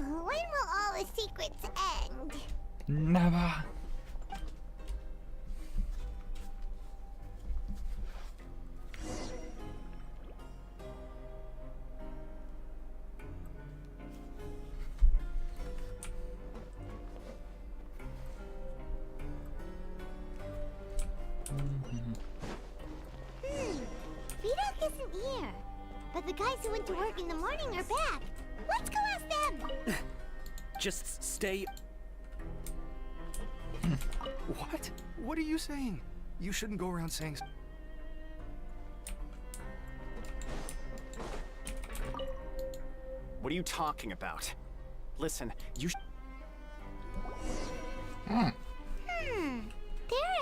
When will all the secrets end? Never. Vidoc isn't here. But the guys who went to work in the morning are back. Let's go ask them. Just stay... What? What are you saying? You shouldn't go around saying... What are you talking about? Listen, you Their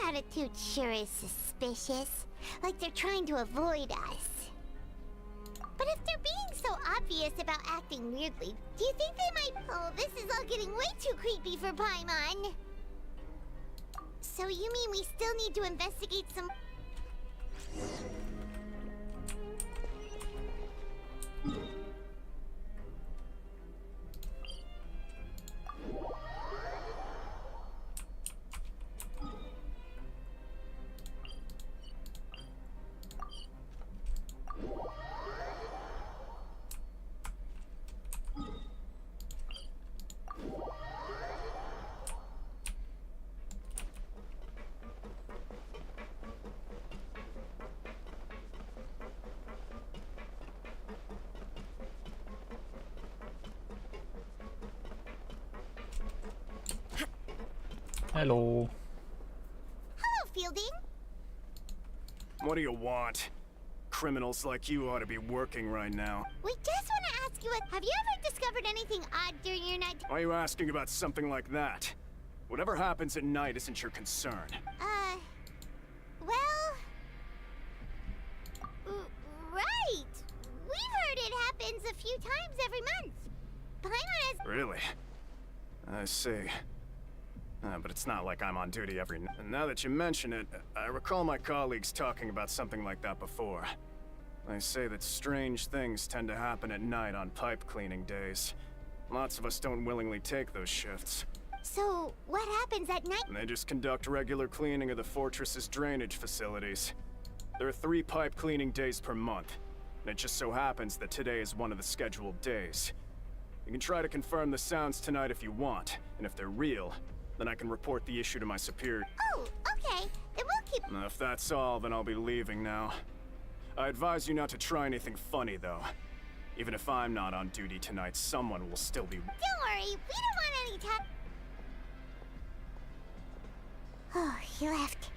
attitude sure is suspicious. Like they're trying to avoid us. But if they're being so obvious about acting weirdly, do you think they might... Oh, this is all getting way too creepy for Paimon. So you mean we still need to investigate some... Hello. Hello, Fielding. What do you want? Criminals like you ought to be working right now. We just want to ask you, have you ever discovered anything odd during your night? Why are you asking about something like that? Whatever happens at night isn't your concern. Well... right. We've heard it happens a few times every month. Paimon has... Really? I see. But it's not like I'm on duty every night. And now that you mention it, I recall my colleagues talking about something like that before. They say that strange things tend to happen at night on pipe cleaning days. Lots of us don't willingly take those shifts. So, what happens at night? They just conduct regular cleaning of the fortress's drainage facilities. There are 3 pipe cleaning days per month, and it just so happens that today is one of the scheduled days. You can try to confirm the sounds tonight if you want, and if they're real, then I can report the issue to my superior. Oh, okay. Then we'll keep... If that's all, then I'll be leaving now. I advise you not to try anything funny, though. Even if I'm not on duty tonight, someone will still be... Don't worry, we don't want any time. Oh, he left.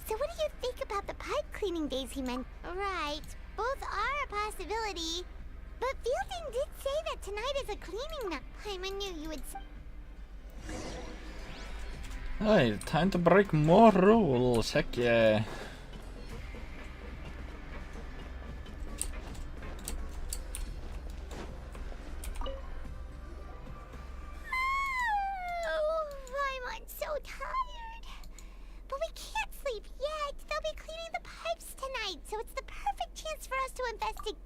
So what do you think about the pipe cleaning days he meant? Right, both are a possibility. But Fielding did say that tonight is a cleaning night. I knew you would say... Hey, time to break more rules, heck yeah. I'm so tired. But we can't sleep yet. They'll be cleaning the pipes tonight, so it's the perfect chance for us to investigate.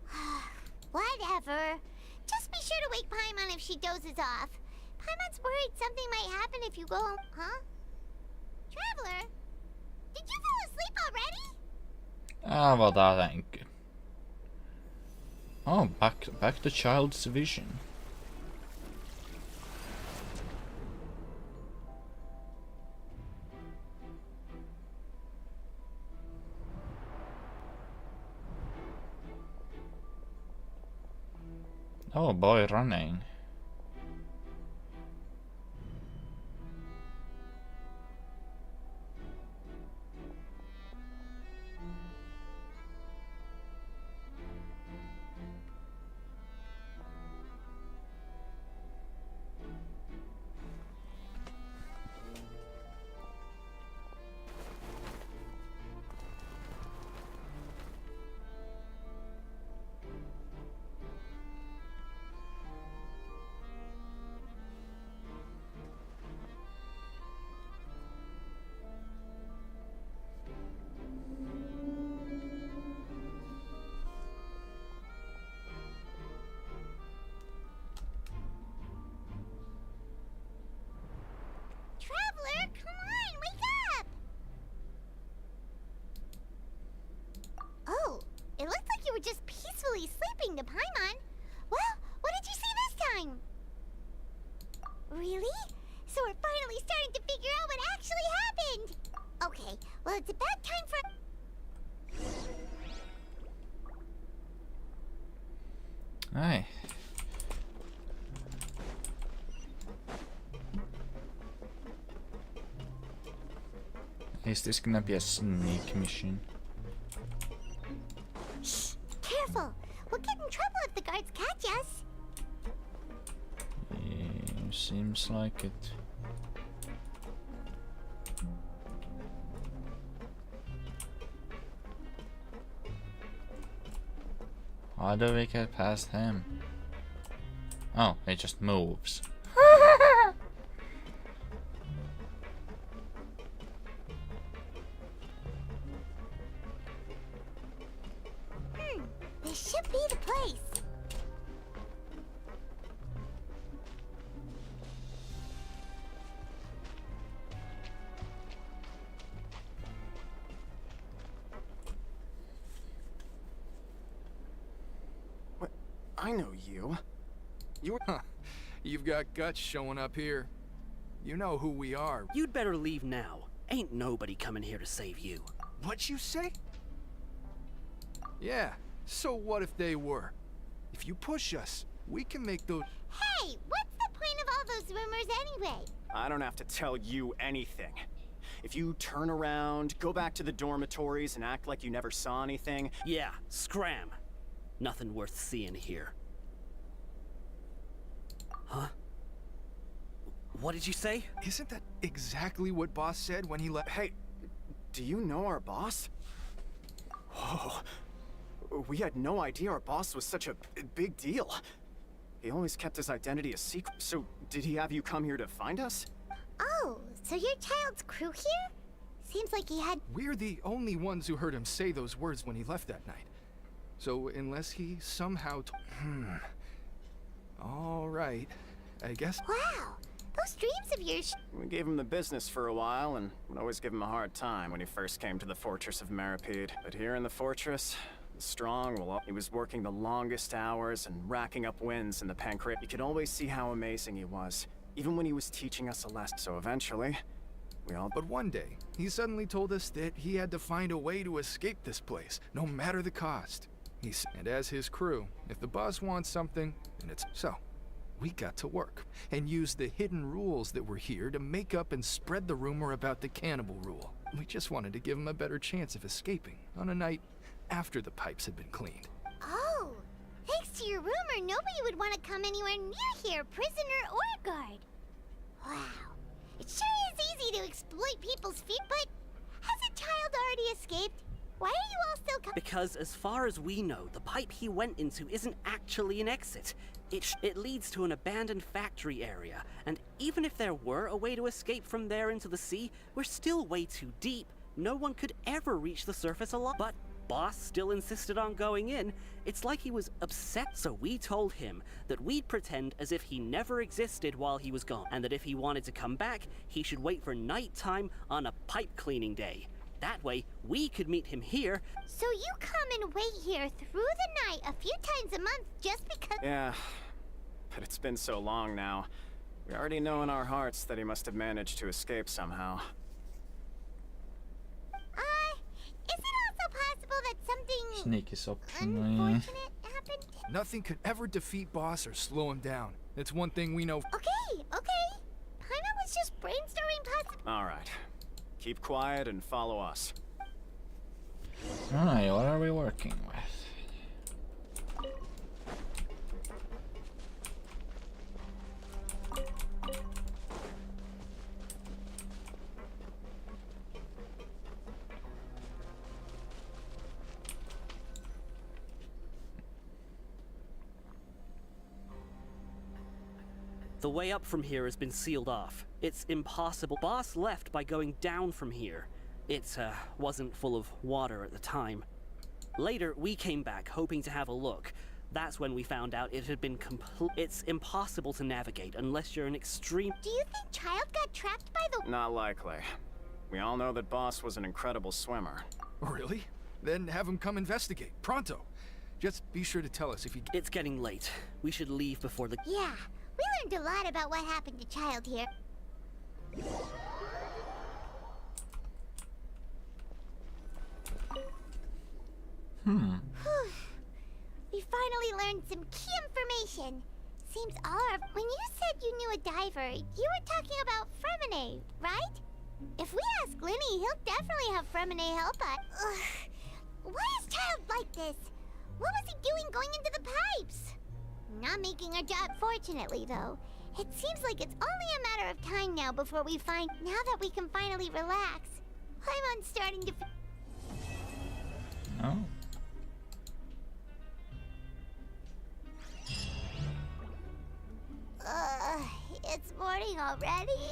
Whatever. Just be sure to wake Paimon if she dozes off. Paimon's worried something might happen if you go home. Huh? Traveler? Did you fall asleep already? Ah, well that ain't good. Oh, back to child's vision. Oh boy, running. Traveler, come on, wake up! Oh, it looked like you were just peacefully sleeping to Paimon. Well, what did you see this time? Really? So we're finally starting to figure out what actually happened! Okay, well it's about time for... Aye. Is this gonna be a sneak mission? Shh! Careful! We'll get in trouble if the guards catch us! Yeah, seems like it. How do we get past him? Oh, he just moves. This should be the place. What? I know you. You were... Huh. You've got guts showing up here. You know who we are. You'd better leave now. Ain't nobody coming here to save you. What you say? Yeah, so what if they were? If you push us, we can make those... Hey, what's the point of all those rumors anyway? I don't have to tell you anything. If you turn around, go back to the dormitories and act like you never saw anything... Yeah, scram. Nothing worth seeing here. Huh? What did you say? Isn't that exactly what Boss said when he left? Hey, do you know our boss? Whoa. We had no idea our boss was such a big deal. He always kept his identity a secret. So, did he have you come here to find us? Oh, so you're Child's crew here? Seems like he had... We're the only ones who heard him say those words when he left that night. So, unless he somehow... All right, I guess... Wow, Those dreams of yours. We gave him the business for a while and would always give him a hard time when he first came to the fortress of Maripede. But here in the fortress, the strong will. He was working the longest hours and racking up wins in the pancreas. You could always see how amazing he was, even when he was teaching us a lesson. So eventually, we all. But one day, he suddenly told us that he had to find a way to escape this place, no matter the cost. And as his crew, if the boss wants something, then it's so. We got to work and used the hidden rules that were here to make up and spread the rumor about the cannibal rule. We just wanted to give him a better chance of escaping on a night after the pipes had been cleaned. Oh, thanks to your rumor, nobody would want to come anywhere near here, prisoner or guard. Wow, it sure is easy to exploit people's fear, but has a child already escaped? Why are you all still coming? Because as far as we know, the pipe he went into isn't actually an exit. It leads to an abandoned factory area, and even if there were a way to escape from there into the sea, we're still way too deep. No one could ever reach the surface alive. But Boss still insisted on going in. It's like he was upset, so we told him that we'd pretend as if he never existed while he was gone, and that if he wanted to come back, he should wait for nighttime on a pipe cleaning day. That way, we could meet him here. So you come and wait here through the night a few times a month just because... Yeah, but it's been so long now. We already know in our hearts that he must have managed to escape somehow. Is it also possible that something... Sneaky option. unfortunate happened? Nothing could ever defeat Boss or slow him down. That's one thing we know. Okay. Paimon was just brainstorming possible... Alright. Keep quiet and follow us. Alright, what are we working with? The way up from here has been sealed off. It's impossible. Boss left by going down from here. It wasn't full of water at the time. Later, we came back hoping to have a look. That's when we found out it had been It's impossible to navigate unless you're an extreme... Do you think Child got trapped by the... Not likely. We all know that Boss was an incredible swimmer. Really? Then have him come investigate. Pronto. Just be sure to tell us if he... It's getting late. We should leave before the... Yeah, we learned a lot about what happened to Child here. We finally learned some key information. Seems all our... When you said you knew a diver, you were talking about Fremine, right? If we ask Linny, he'll definitely have Fremine help us. Ugh. Why is Child like this? What was he doing going into the pipes? Not making our job, fortunately, though. It seems like it's only a matter of time now before we find... Now that we can finally relax. I'm starting to... Oh. It's morning already?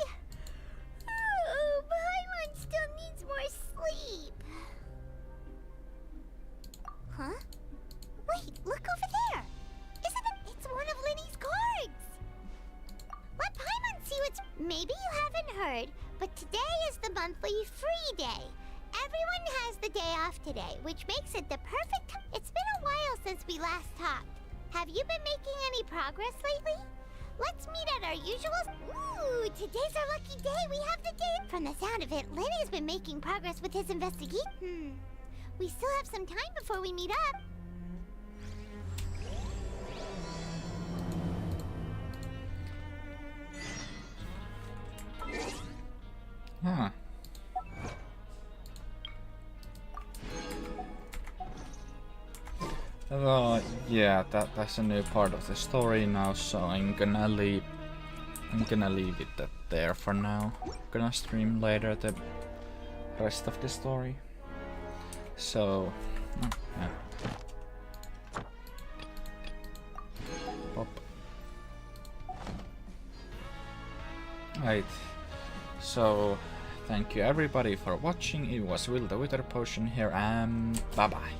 Oh, Paimon still needs more sleep. Huh? Wait, look over there! Isn't it? It's one of Linny's cards! Let Paimon see what's... Maybe you haven't heard, but today is the monthly free day. Everyone has the day off today, which makes it the perfect... It's been a while since we last talked. Have you been making any progress lately? Let's meet at our usual... Ooh, today's our lucky day. We have the day... From the sound of it, Linny's been making progress with his investigation. We still have some time before we meet up. Huh. Yeah, that's a new part of the story now, so I'm gonna leave it at there for now. Gonna stream later the rest of the story. So, yeah. Pop. Right. So, thank you everybody for watching. It was Will the Wither Potion here, and bye bye.